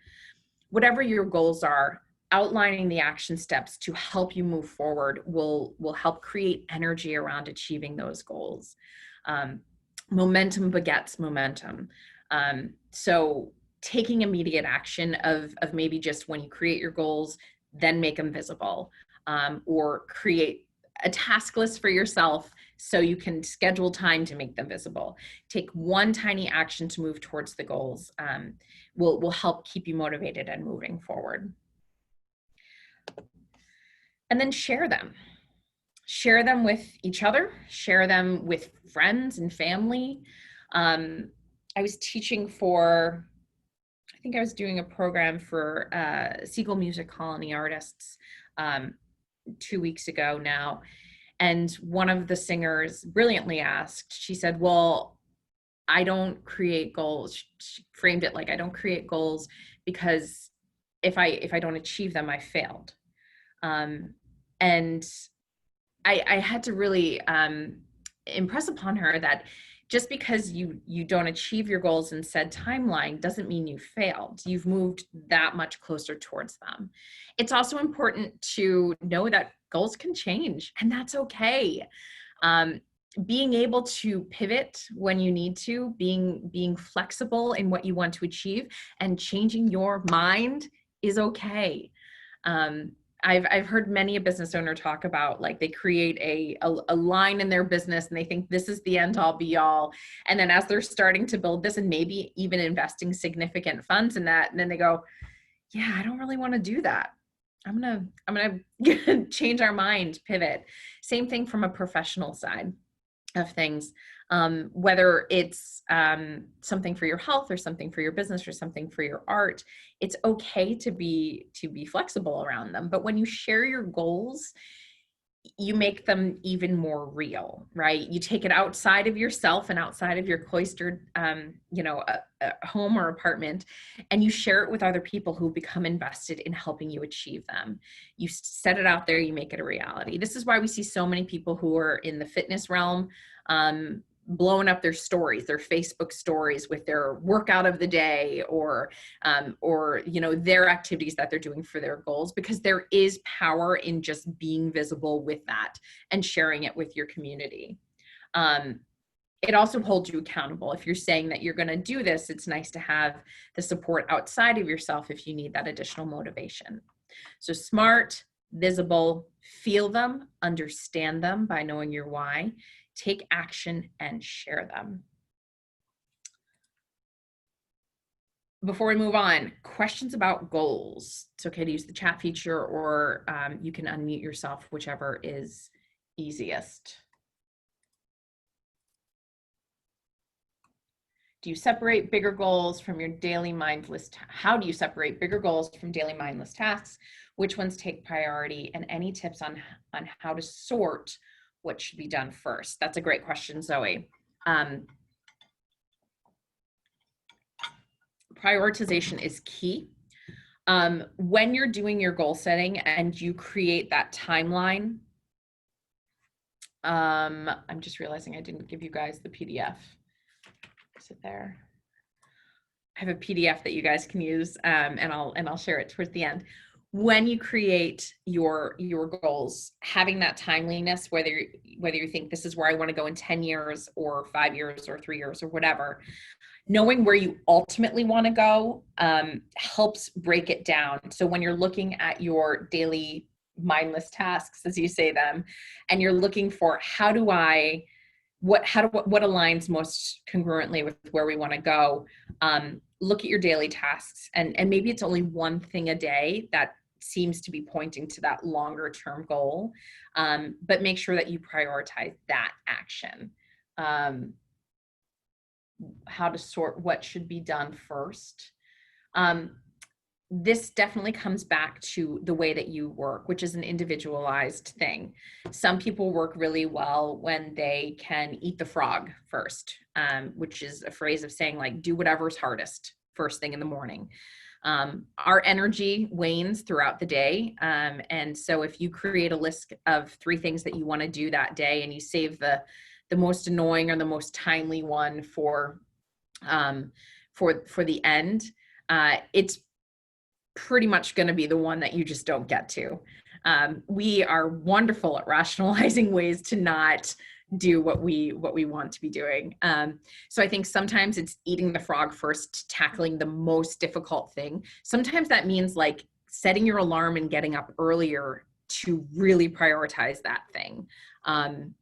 [SPEAKER 1] Whatever your goals are, outlining the action steps to help you move forward will help create energy around achieving those goals. Momentum begets momentum. So taking immediate action of maybe just when you create your goals, then make them visible, or create a task list for yourself so you can schedule time to make them visible. Take one tiny action to move towards the goals. Will help keep you motivated and moving forward. And then share them. Share them with each other, share them with friends and family. I was teaching for, I think I was doing a program for Seagle Music Colony artists 2 weeks ago now. And one of the singers brilliantly asked, she said, well, I don't create goals. She framed it like, I don't create goals because if I don't achieve them, I failed. And I had to really impress upon her that just because you don't achieve your goals in said timeline doesn't mean you failed. You've moved that much closer towards them. It's also important to know that goals can change, and that's okay. Being able to pivot when you need to, being flexible in what you want to achieve, and changing your mind is okay. I've heard many a business owner talk about, like, they create a line in their business and they think this is the end all be all. And then as they're starting to build this and maybe even investing significant funds in that, and then they go, yeah, I don't really want to do that. I'm gonna change our mind, pivot. Same thing from a professional side of things. Whether it's something for your health or something for your business or something for your art, it's okay to be flexible around them. But when you share your goals, you make them even more real, right? You take it outside of yourself and outside of your cloistered, a home or apartment, and you share it with other people who become invested in helping you achieve them. You set it out there, you make it a reality. This is why we see so many people who are in the fitness realm, blowing up their stories, their Facebook stories with their workout of the day, or you know, their activities that they're doing for their goals, because there is power in just being visible with that and sharing it with your community. It also holds you accountable. If you're saying that you're going to do this, it's nice to have the support outside of yourself if you need that additional motivation. So SMART, visible, feel them, understand them by knowing your why, take action, and share them. Before we move on, questions about goals. It's okay to use the chat feature, or you can unmute yourself, whichever is easiest. Do you separate bigger goals from your daily mindless? How do you separate bigger goals from daily mindless tasks? Which ones take priority? And any tips on how to sort what should be done first? That's a great question, Zoe. Prioritization is key. When you're doing your goal setting and you create that timeline, I'm just realizing I didn't give you guys the PDF. Is it there? I have a PDF that you guys can use, and I'll share it towards the end. When you create your goals, having that timeliness, whether you think this is where I want to go in 10 years or 5 years or 3 years or whatever, knowing where you ultimately want to go helps break it down. So when you're looking at your daily mindless tasks, as you say them, and you're looking for what aligns most congruently with where we want to go, look at your daily tasks, and maybe it's only one thing a day that seems to be pointing to that longer term goal, but make sure that you prioritize that action. How to sort what should be done first. This definitely comes back to the way that you work, which is an individualized thing. Some people work really well when they can eat the frog first, which is a phrase of saying, like, do whatever's hardest first thing in the morning. Our energy wanes throughout the day. And so if you create a list of 3 things that you want to do that day, and you save the most annoying or the most timely one for the end, it's pretty much going to be the one that you just don't get to. We are wonderful at rationalizing ways to not do what we want to be doing. So I think sometimes it's eating the frog first, tackling the most difficult thing. Sometimes that means like setting your alarm and getting up earlier to really prioritize that thing.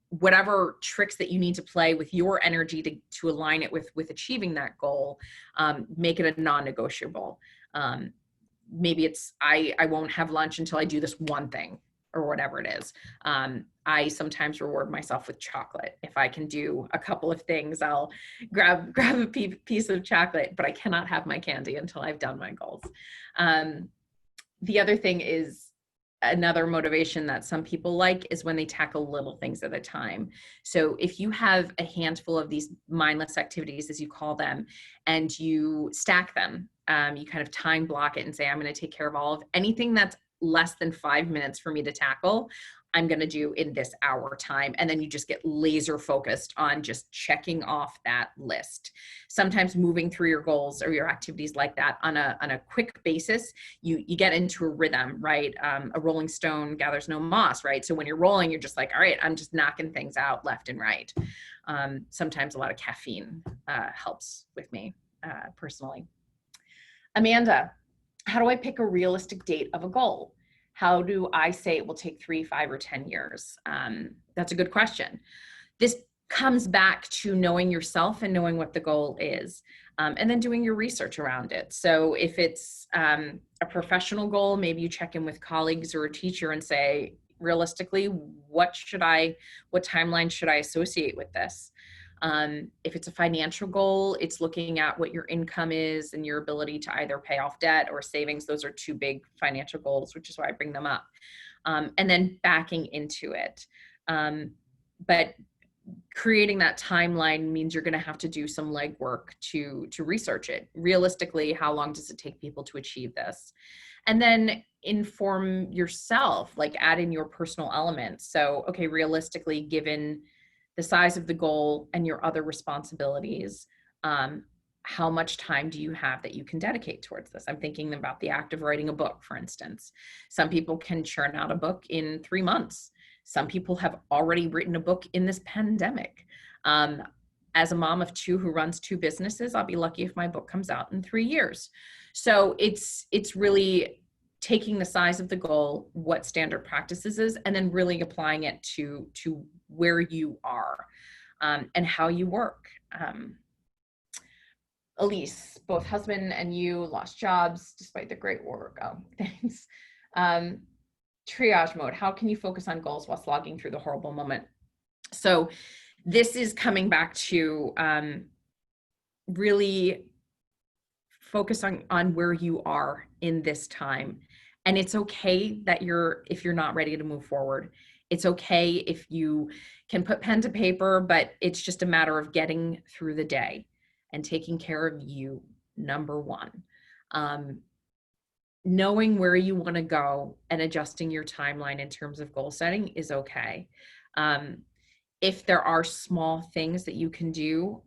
[SPEAKER 1] Whatever tricks that you need to play with your energy to align it with achieving that goal, make it a non-negotiable. Maybe it's, I won't have lunch until I do this one thing, or whatever it is. I sometimes reward myself with chocolate. If I can do a couple of things, I'll grab a piece of chocolate, but I cannot have my candy until I've done my goals. The other thing is, another motivation that some people like is when they tackle little things at a time. So if you have a handful of these mindless activities, as you call them, and you stack them, you kind of time block it and say, I'm going to take care of all of anything that's less than 5 minutes for me to tackle, I'm going to do in this hour time. And then you just get laser focused on just checking off that list. Sometimes moving through your goals or your activities like that on a quick basis, you get into a rhythm, right? A rolling stone gathers no moss, right? So when you're rolling, you're just like, all right, I'm just knocking things out left and right. Sometimes a lot of caffeine helps with me personally. Amanda, how do I pick a realistic date of a goal? How do I say it will take 3, 5, or 10 years? That's a good question. This comes back to knowing yourself and knowing what the goal is, and then doing your research around it. So if it's a professional goal, maybe you check in with colleagues or a teacher and say, realistically, what timeline should I associate with this? If it's a financial goal, it's looking at what your income is and your ability to either pay off debt or savings. Those are 2 big financial goals, which is why I bring them up. And then backing into it. But creating that timeline means you're going to have to do some legwork to research it. Realistically, how long does it take people to achieve this? And then inform yourself, like add in your personal elements. So, okay, realistically, given the size of the goal, and your other responsibilities. How much time do you have that you can dedicate towards this? I'm thinking about the act of writing a book, for instance. Some people can churn out a book in 3 months. Some people have already written a book in this pandemic. As a mom of 2 who runs 2 businesses, I'll be lucky if my book comes out in 3 years. So it's really taking the size of the goal, what standard practices is, and then really applying it to where you are and how you work. Elise, both husband and you lost jobs despite the great work. Oh, thanks. Triage mode. How can you focus on goals while slogging through the horrible moment? So this is coming back to really focus on where you are in this time. And it's okay that if you're not ready to move forward. It's okay if you can put pen to paper, but it's just a matter of getting through the day and taking care of you, number one. Knowing where you want to go and adjusting your timeline in terms of goal setting is okay. If there are small things that you can do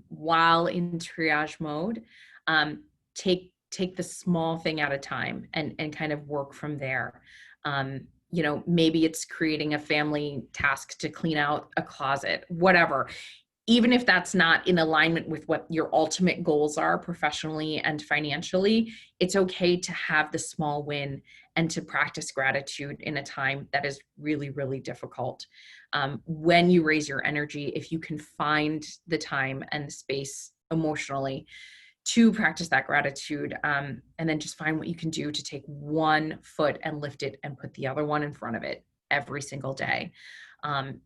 [SPEAKER 1] while in triage mode, take the small thing at a time and kind of work from there. You know, maybe it's creating a family task to clean out a closet, whatever. Even if that's not in alignment with what your ultimate goals are professionally and financially, it's okay to have the small win and to practice gratitude in a time that is really, really difficult. When you raise your energy, if you can find the time and the space emotionally to practice that gratitude, and then just find what you can do to take one foot and lift it and put the other one in front of it every single day.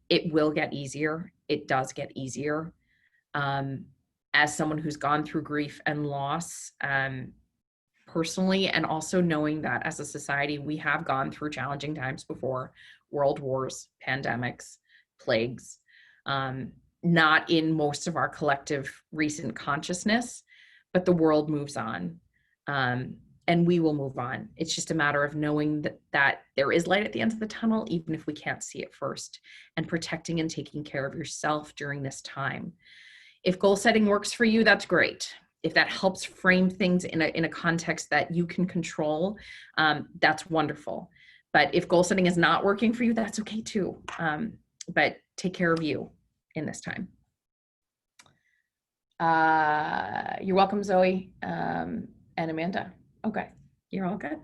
[SPEAKER 1] It will get easier. It does get easier. As someone who's gone through grief and loss personally, and also knowing that as a society, we have gone through challenging times before, world wars, pandemics, plagues, not in most of our collective recent consciousness, but the world moves on. And we will move on. It's just a matter of knowing that there is light at the end of the tunnel, even if we can't see it first, and protecting and taking care of yourself during this time. If goal setting works for you, that's great. If that helps frame things in a context that you can control, that's wonderful. But if goal setting is not working for you, that's okay too. But take care of you in this time. You're welcome, Zoe and Amanda. Okay, you're all good.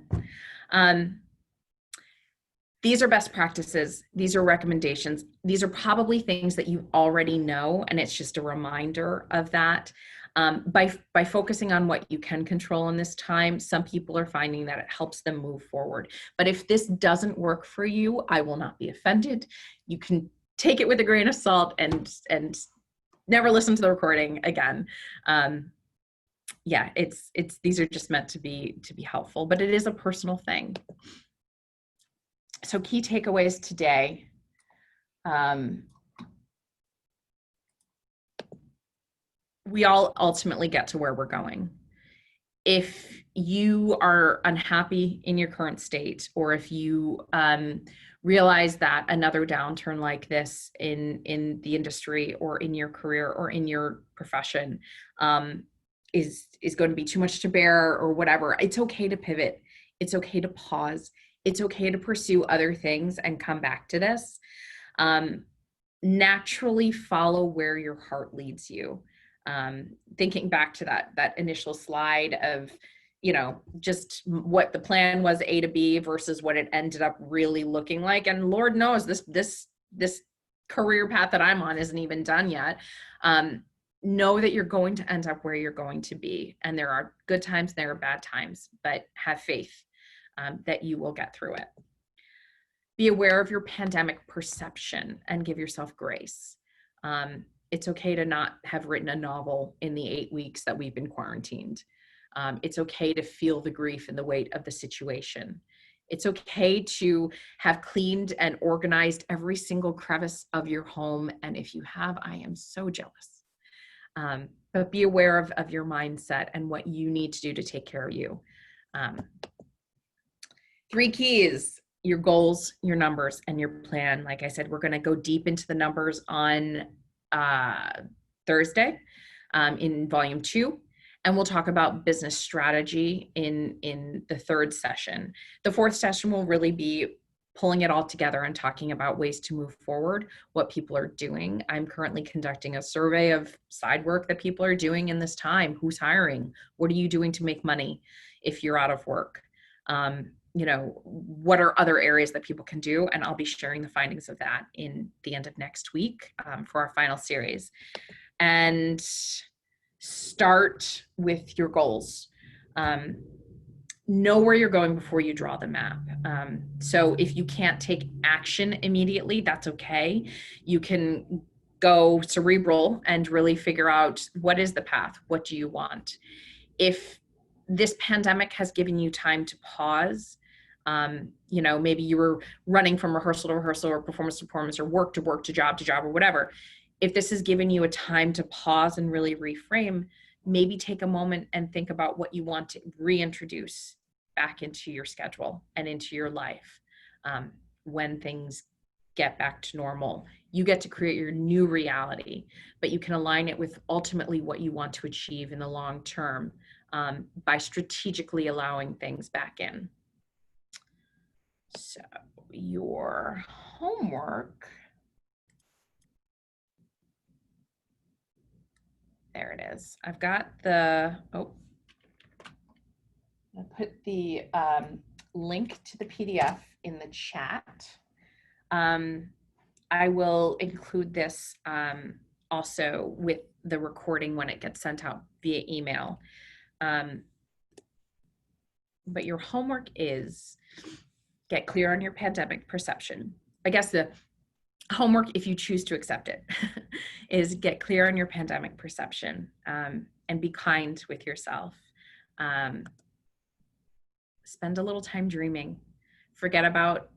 [SPEAKER 1] These are best practices. These are recommendations. These are probably things that you already know, and it's just a reminder of that. By focusing on what you can control in this time, some people are finding that it helps them move forward. But if this doesn't work for you, I will not be offended. You can take it with a grain of salt and never listen to the recording again. Yeah, these are just meant to be helpful, but it is a personal thing. So key takeaways today. We all ultimately get to where we're going. If you are unhappy in your current state, or if you realize that another downturn like this in the industry or in your career or in your profession is going to be too much to bear or whatever, it's okay to pivot. It's okay to pause. It's okay to pursue other things and come back to this. Naturally follow where your heart leads you. Thinking back to that initial slide of, you know, just what the plan was, A to B, versus what it ended up really looking like. And Lord knows this career path that I'm on isn't even done yet. Know that you're going to end up where you're going to be. And there are good times, there are bad times, but have faith that you will get through it. Be aware of your pandemic perception and give yourself grace. It's okay to not have written a novel in the 8 weeks that we've been quarantined. It's okay to feel the grief and the weight of the situation. It's okay to have cleaned and organized every single crevice of your home. And if you have, I am so jealous. But be aware of your mindset and what you need to do to take care of you. 3 keys. your goals, your numbers, and your plan. Like I said, we're going to go deep into the numbers on Thursday in volume 2. And we'll talk about business strategy in the 3rd session. The 4th session will really be pulling it all together and talking about ways to move forward, what people are doing. I'm currently conducting a survey of side work that people are doing in this time. Who's hiring? What are you doing to make money if you're out of work? You know, what are other areas that people can do? And I'll be sharing the findings of that in the end of next week for our final series. And start with your goals. Know where you're going before you draw the map. So if you can't take action immediately, that's okay. You can go cerebral and really figure out, what is the path? What do you want? If this pandemic has given you time to pause, you know, maybe you were running from rehearsal to rehearsal or performance to performance or work to work to job or whatever. If this has given you a time to pause and really reframe, maybe take a moment and think about what you want to reintroduce back into your schedule and into your life. When things get back to normal, you get to create your new reality, but you can align it with ultimately what you want to achieve in the long term by strategically allowing things back in. So your homework, there it is. I've got the, I'll put the link to the PDF in the chat. I will include this also with the recording when it gets sent out via email. But your homework is get clear on your pandemic perception. I guess the homework, if you choose to accept it, is get clear on your pandemic perception and be kind with yourself. Spend a little time dreaming. Forget about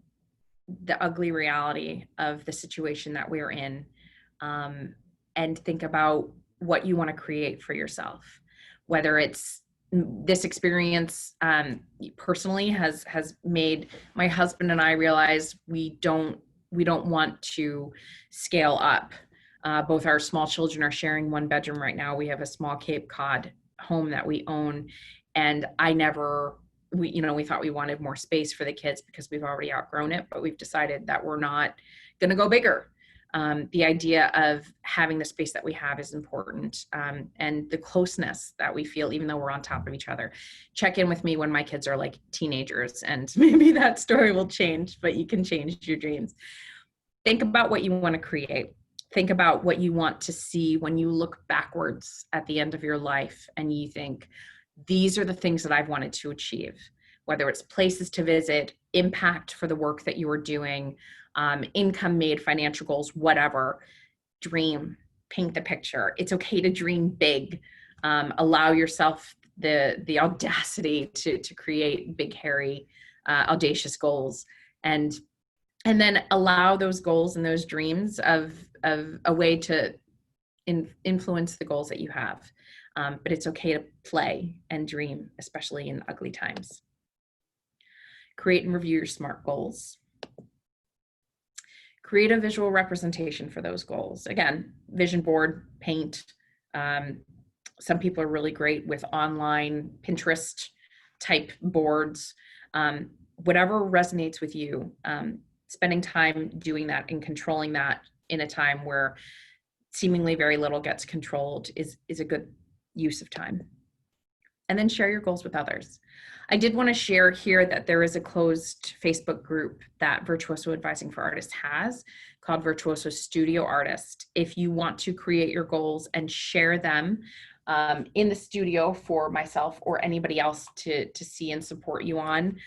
[SPEAKER 1] the ugly reality of the situation that we're in, and think about what you want to create for yourself. Whether it's this experience personally has made my husband and I realize we don't want to scale up. Both our small children are sharing one bedroom right now. We have a small Cape Cod home that we own, and we thought we wanted more space for the kids because we've already outgrown it, but we've decided that we're not going to go bigger. The idea of having the space that we have is important, and the closeness that we feel, even though we're on top of each other. Check in with me when my kids are like teenagers, and maybe that story will change, but you can change your dreams. Think about what you want to create. Think about what you want to see when you look backwards at the end of your life and you think, these are the things that I've wanted to achieve, whether it's places to visit, impact for the work that you are doing, income made, financial goals, whatever. Dream, paint the picture. It's okay to dream big. Allow yourself the audacity to create big, hairy, audacious goals, and then allow those goals and those dreams of a way to influence the goals that you have. But it's okay to play and dream, especially in ugly times. Create and review your SMART goals. Create a visual representation for those goals. Again, vision board, paint. Some people are really great with online Pinterest type boards. Whatever resonates with you, spending time doing that and controlling that in a time where seemingly very little gets controlled is a good use of time. And then share your goals with others. I did want to share here that there is a closed Facebook group that Virtuoso Advising for Artists has called Virtuoso Studio Artist. If you want to create your goals and share them in the studio for myself or anybody else to see and support you on,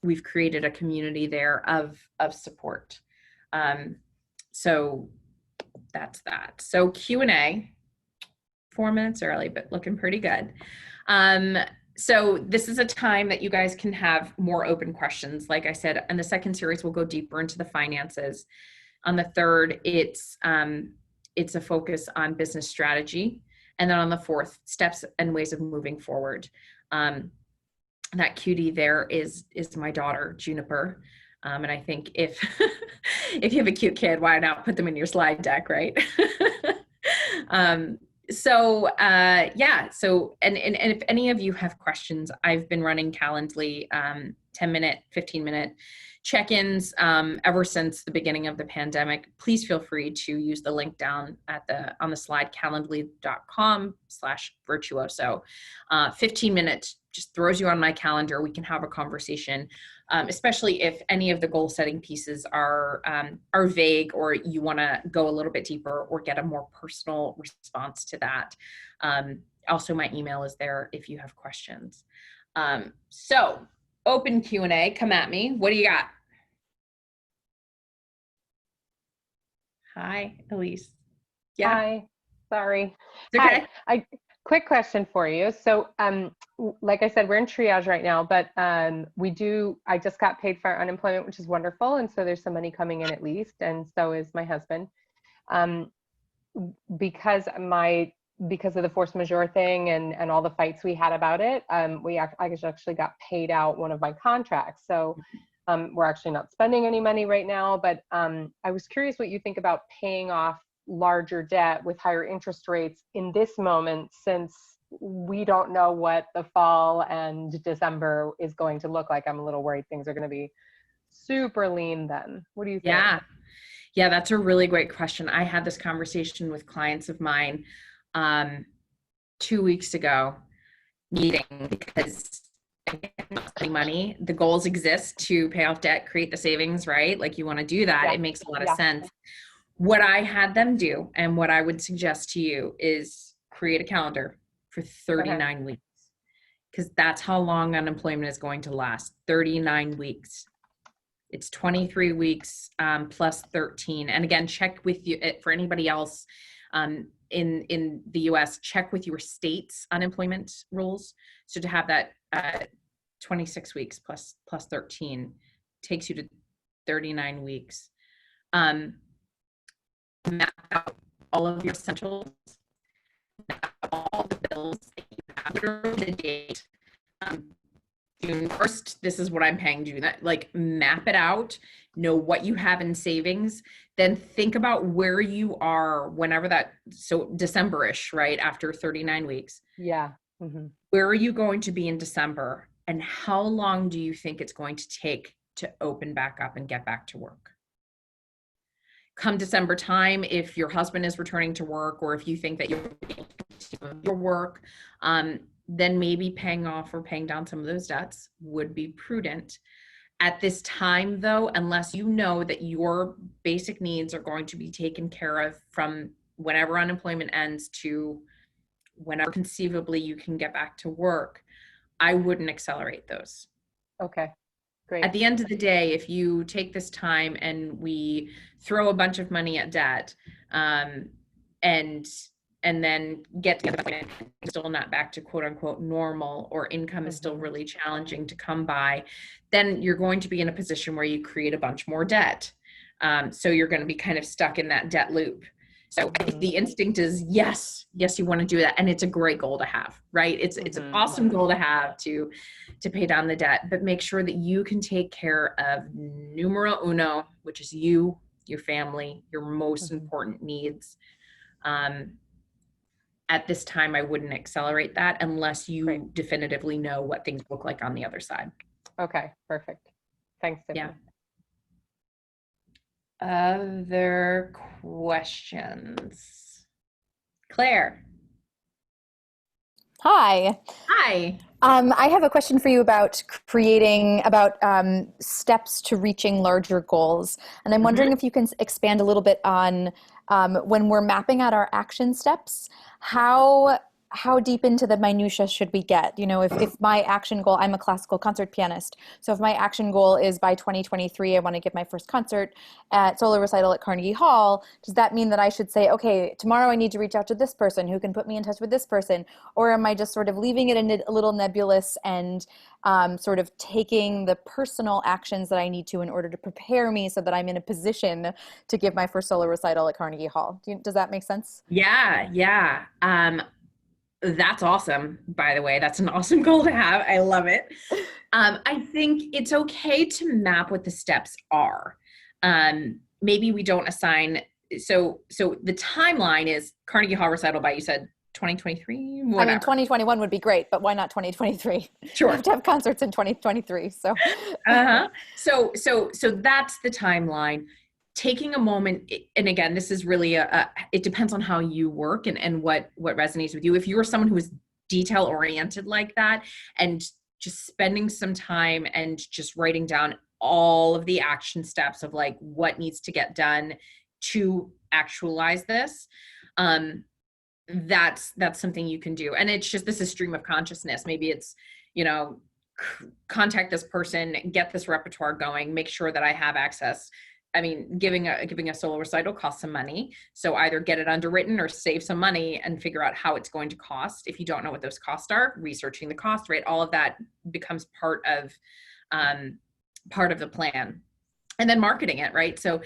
[SPEAKER 1] we've created a community there of support. So that's that. So Q&A, 4 minutes early, but looking pretty good. So this is a time that you guys can have more open questions. Like I said, in the second series, we'll go deeper into the finances. On the third, it's a focus on business strategy. And then on the fourth, steps and ways of moving forward. that cutie there is my daughter, Juniper. And I think if if you have a cute kid, why not put them in your slide deck, right? And if any of you have questions, I've been running Calendly 10-minute, 15-minute check-ins ever since the beginning of the pandemic. Please feel free to use the link down on the slide, calendly.com/virtuoso. 15 minutes just throws you on my calendar. We can have a conversation, especially if any of the goal setting pieces are vague, or you want to go a little bit deeper or get a more personal response to that. Also, my email is there if you have questions. So open Q&A, come at me. What do you got? Hi, Elise.
[SPEAKER 2] Yeah. Hi, sorry.
[SPEAKER 1] It's okay.
[SPEAKER 2] Hi. Quick question for you. So, like I said, we're in triage right now, but I just got paid for our unemployment, which is wonderful. And so there's some money coming in at least. And so is my husband. Because of the force majeure thing and all the fights we had about it, I actually got paid out one of my contracts. So we're actually not spending any money right now, but I was curious what you think about paying off larger debt with higher interest rates in this moment, since we don't know what the fall and December is going to look like. I'm a little worried things are going to be super lean then. What do you think?
[SPEAKER 1] Yeah, that's a really great question. I had this conversation with clients of mine 2 weeks ago, meeting, because money, the goals exist to pay off debt, create the savings, right? Like you want to do that. Yeah. It makes a lot of sense. What I had them do, and what I would suggest to you, is create a calendar for 39 weeks, because that's how long unemployment is going to last. 39 weeks. It's 23 weeks plus 13. And again, check with you for anybody else in the US, check with your state's unemployment rules. So to have that 26 weeks plus 13 takes you to 39 weeks. Map out all of your essentials, map out all the bills that you have, the date. June 1st, this is what I'm paying June. Like, map it out, know what you have in savings, then think about where you are whenever so December-ish, right? After 39 weeks.
[SPEAKER 2] Yeah. Mm-hmm.
[SPEAKER 1] Where are you going to be in December? And how long do you think it's going to take to open back up and get back to work? Come December time, if your husband is returning to work, or if you think that your work, then maybe paying off or paying down some of those debts would be prudent. At this time, though, unless you know that your basic needs are going to be taken care of from whenever unemployment ends to whenever conceivably you can get back to work, I wouldn't accelerate those.
[SPEAKER 2] Okay, great.
[SPEAKER 1] At the end of the day, if you take this time and we throw a bunch of money at debt, and then get together, still not back to quote unquote normal, or income is still really challenging to come by, then you're going to be in a position where you create a bunch more debt. So you're going to be kind of stuck in that debt loop. So the instinct is yes, you want to do that. And it's a great goal to have, right? It's an awesome goal to have to pay down the debt, but make sure that you can take care of numero uno, which is you, your family, your most important needs. At this time, I wouldn't accelerate that unless you definitively know what things look like on the other side.
[SPEAKER 2] Okay, perfect. Thanks, Tiffany.
[SPEAKER 1] Yeah. Other questions? Claire.
[SPEAKER 3] Hi.
[SPEAKER 1] Hi.
[SPEAKER 3] I have a question for you about steps to reaching larger goals. And I'm wondering if you can expand a little bit on when we're mapping out our action steps, how deep into the minutia should we get? You know, if my action goal, I'm a classical concert pianist. So if my action goal is by 2023, I want to give my first concert at solo recital at Carnegie Hall, does that mean that I should say, okay, tomorrow I need to reach out to this person who can put me in touch with this person? Or am I just sort of leaving it a little nebulous and sort of taking the personal actions that I need to in order to prepare me so that I'm in a position to give my first solo recital at Carnegie Hall? Does that make sense?
[SPEAKER 1] Yeah. That's awesome, by the way. That's an awesome goal to have. I love it. I think it's okay to map what the steps are. Maybe we don't assign, so the timeline is Carnegie Hall recital by, you said 2023, whatever.
[SPEAKER 3] I mean, 2021 would be great, but why not 2023?
[SPEAKER 1] Sure.
[SPEAKER 3] We have to have concerts in 2023. So,
[SPEAKER 1] so that's the timeline. Taking a moment, and again, this is really it depends on how you work and what resonates with you. If you're someone who is detail oriented like that, and just spending some time and just writing down all of the action steps of like what needs to get done to actualize this, that's something you can do. And it's just, this is stream of consciousness. Maybe it's, contact this person, get this repertoire going, make sure that I have access. I mean, giving a solo recital costs some money. So either get it underwritten or save some money and figure out how it's going to cost. If you don't know what those costs are, researching the cost, right? All of that becomes part of the plan. And then marketing it, right? So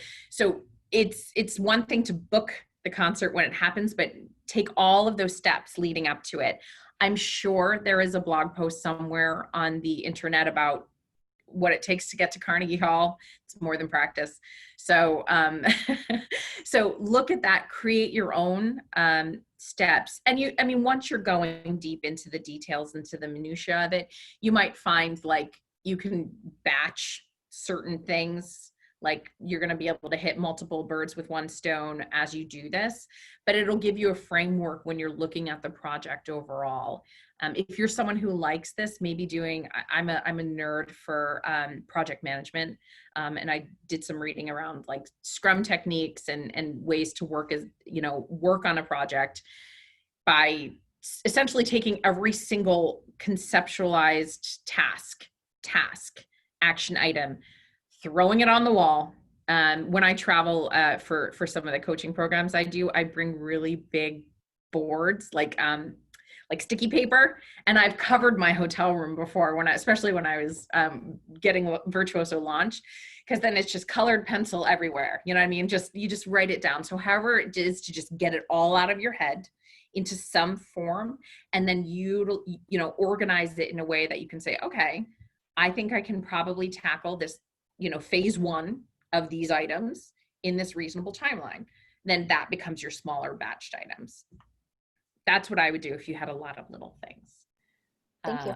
[SPEAKER 1] it's one thing to book the concert when it happens, but take all of those steps leading up to it. I'm sure there is a blog post somewhere on the internet about what it takes to get to Carnegie Hall. It's more than practice. So, so look at that, create your own steps. And once you're going deep into the details, into the minutia of it, you might find like you can batch certain things, like you're going to be able to hit multiple birds with one stone as you do this, but it'll give you a framework when you're looking at the project overall. If you're someone who likes this, maybe I'm a nerd for project management, and I did some reading around like Scrum techniques and ways to work on a project by essentially taking every single conceptualized task, action item, throwing it on the wall. When I travel for some of the coaching programs I do, I bring really big boards, like sticky paper, and I've covered my hotel room before, especially when I was getting Virtuoso launched, because then it's just colored pencil everywhere. You know what I mean? You just write it down. So however it is to just get it all out of your head into some form, and then you organize it in a way that you can say, okay, I think I can probably tackle this, phase one of these items in this reasonable timeline. Then that becomes your smaller batched items. That's what I would do if you had a lot of little things.
[SPEAKER 3] Thank you.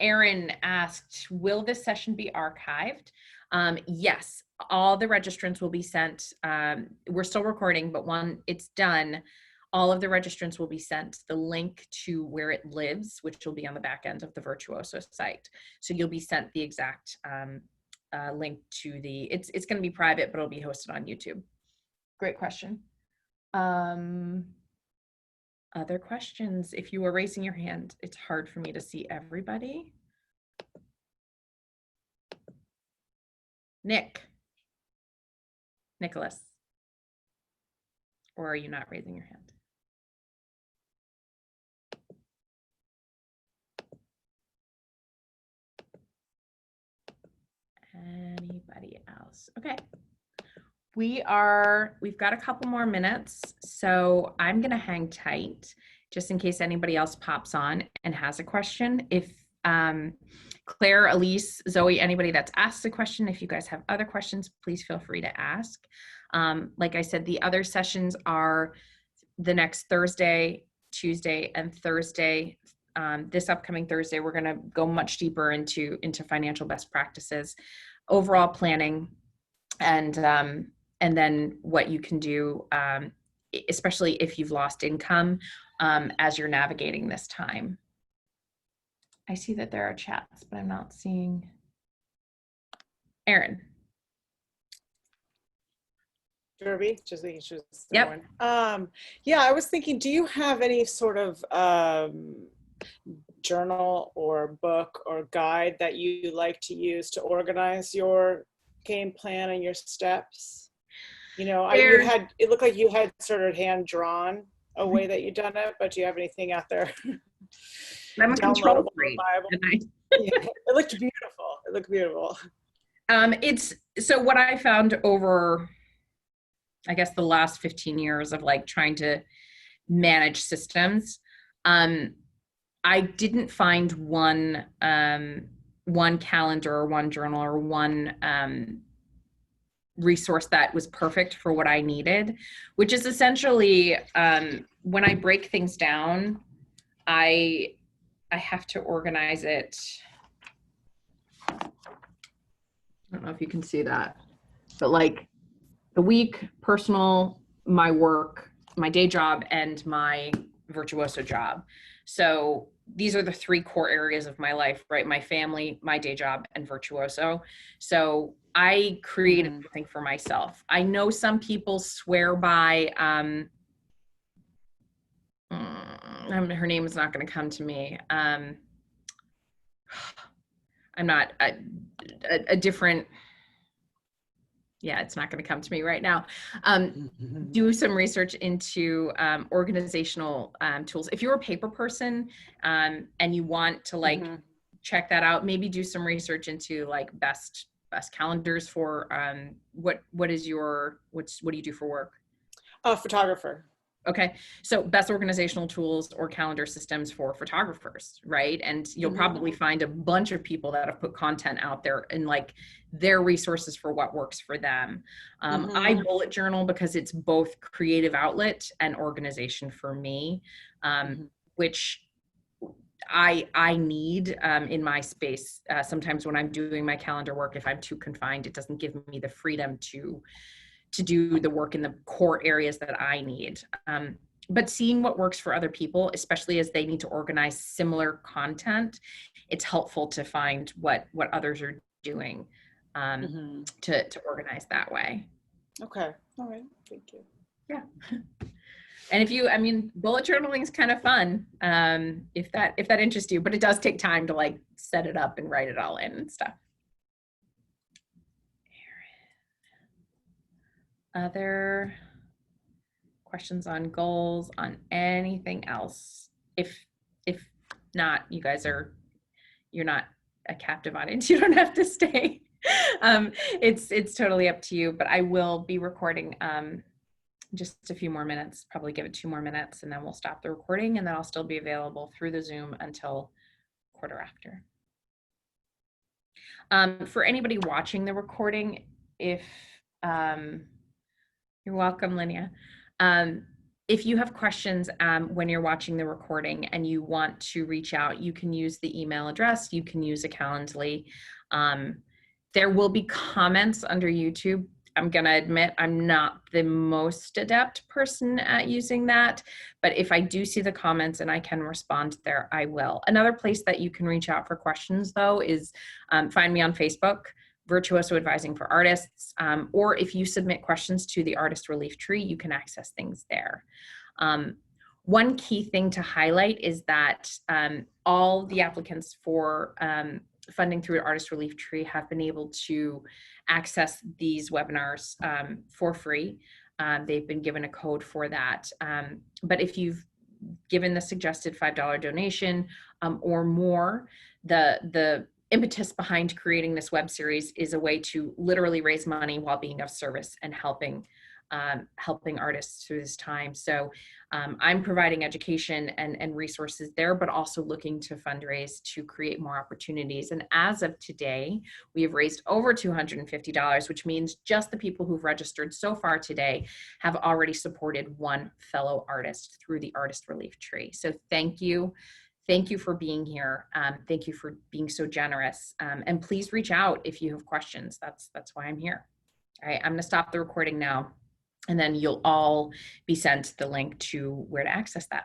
[SPEAKER 1] Erin asked, will this session be archived? Yes, all the registrants will be sent. We're still recording, but when it's done, all of the registrants will be sent the link to where it lives, which will be on the back end of the Virtuoso site. So you'll be sent the exact link to it's going to be private, but it'll be hosted on YouTube. Great question. Other questions? If you are raising your hand, it's hard for me to see everybody. Nicholas, or are you not raising your hand? Anybody else? Okay. We've got a couple more minutes, so I'm gonna hang tight just in case anybody else pops on and has a question. If Claire, Elise, Zoe, anybody that's asked a question, if you guys have other questions, please feel free to ask. Like I said, the other sessions are the next Thursday, Tuesday, and Thursday. This upcoming Thursday, we're gonna go much deeper into financial best practices, overall planning, and then what you can do, especially if you've lost income as you're navigating this time. I see that there are chats, but I'm not seeing. Erin.
[SPEAKER 4] Derby, just thinking she was the
[SPEAKER 1] Yep.
[SPEAKER 4] one. Yeah, I was thinking, do you have any sort of journal or book or guide that you like to use to organize your game plan and your steps? It looked like you had sort of hand drawn a way that you've done it, but do you have anything out there?
[SPEAKER 1] I'm a control freak.
[SPEAKER 4] Yeah, it looked beautiful.
[SPEAKER 1] So what I found over, I guess, the last 15 years of like trying to manage systems, I didn't find one calendar or one journal or one resource that was perfect for what I needed, which is essentially when I break things down, I have to organize it. I don't know if you can see that, but like the week, personal, my work, my day job, and my virtuoso job. So these are the three core areas of my life, right? My family, my day job, and virtuoso. So I created something for myself. I know some people swear by, her name is not going to come to me. I'm not a different, yeah, it's not going to come to me right now. Do some research into organizational tools. If you're a paper person and you want to like check that out, maybe do some research into like best calendars for what do you do for work?
[SPEAKER 4] Photographer.
[SPEAKER 1] Okay, so best organizational tools or calendar systems for photographers, right? And you'll probably find a bunch of people that have put content out there and like their resources for what works for them. I bullet journal because it's both creative outlet and organization for me, which I need in my space. Sometimes when I'm doing my calendar work, if I'm too confined, it doesn't give me the freedom to do the work in the core areas that I need. But seeing what works for other people, especially as they need to organize similar content, it's helpful to find what others are doing to organize that way.
[SPEAKER 4] Okay. All right. Thank you.
[SPEAKER 1] Yeah. And if you, I mean, bullet journaling is kind of fun if that interests you, but it does take time to like set it up and write it all in and stuff. Other questions on goals, on anything else? If not, you guys you're not a captive audience. You don't have to stay. It's totally up to you, but I will be recording just a few more minutes, probably give it 2 more minutes, and then we'll stop the recording, and then I'll still be available through the Zoom until 1:15. For anybody watching the recording, if you're welcome, Linnea. If you have questions when you're watching the recording and you want to reach out, you can use the email address, you can use a Calendly. There will be comments under YouTube. I'm gonna admit I'm not the most adept person at using that, but if I do see the comments and I can respond there, I will. Another place that you can reach out for questions though is find me on Facebook, Virtuoso Advising for Artists, or if you submit questions to the Artist Relief Tree, you can access things there. One key thing to highlight is that all the applicants for funding through Artist Relief Tree have been able to access these webinars for free. They've been given a code for that. But if you've given the suggested $5 donation or more, the impetus behind creating this web series is a way to literally raise money while being of service and helping artists through this time. So I'm providing education and resources there, but also looking to fundraise to create more opportunities. And as of today, we have raised over $250, which means just the people who've registered so far today have already supported one fellow artist through the Artist Relief Tree. So thank you. Thank you for being here. Thank you for being so generous. And please reach out if you have questions. That's why I'm here. All right, I'm gonna stop the recording now, and then you'll all be sent the link to where to access that.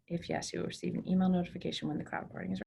[SPEAKER 1] If yes, you will receive an email notification when the cloud recording is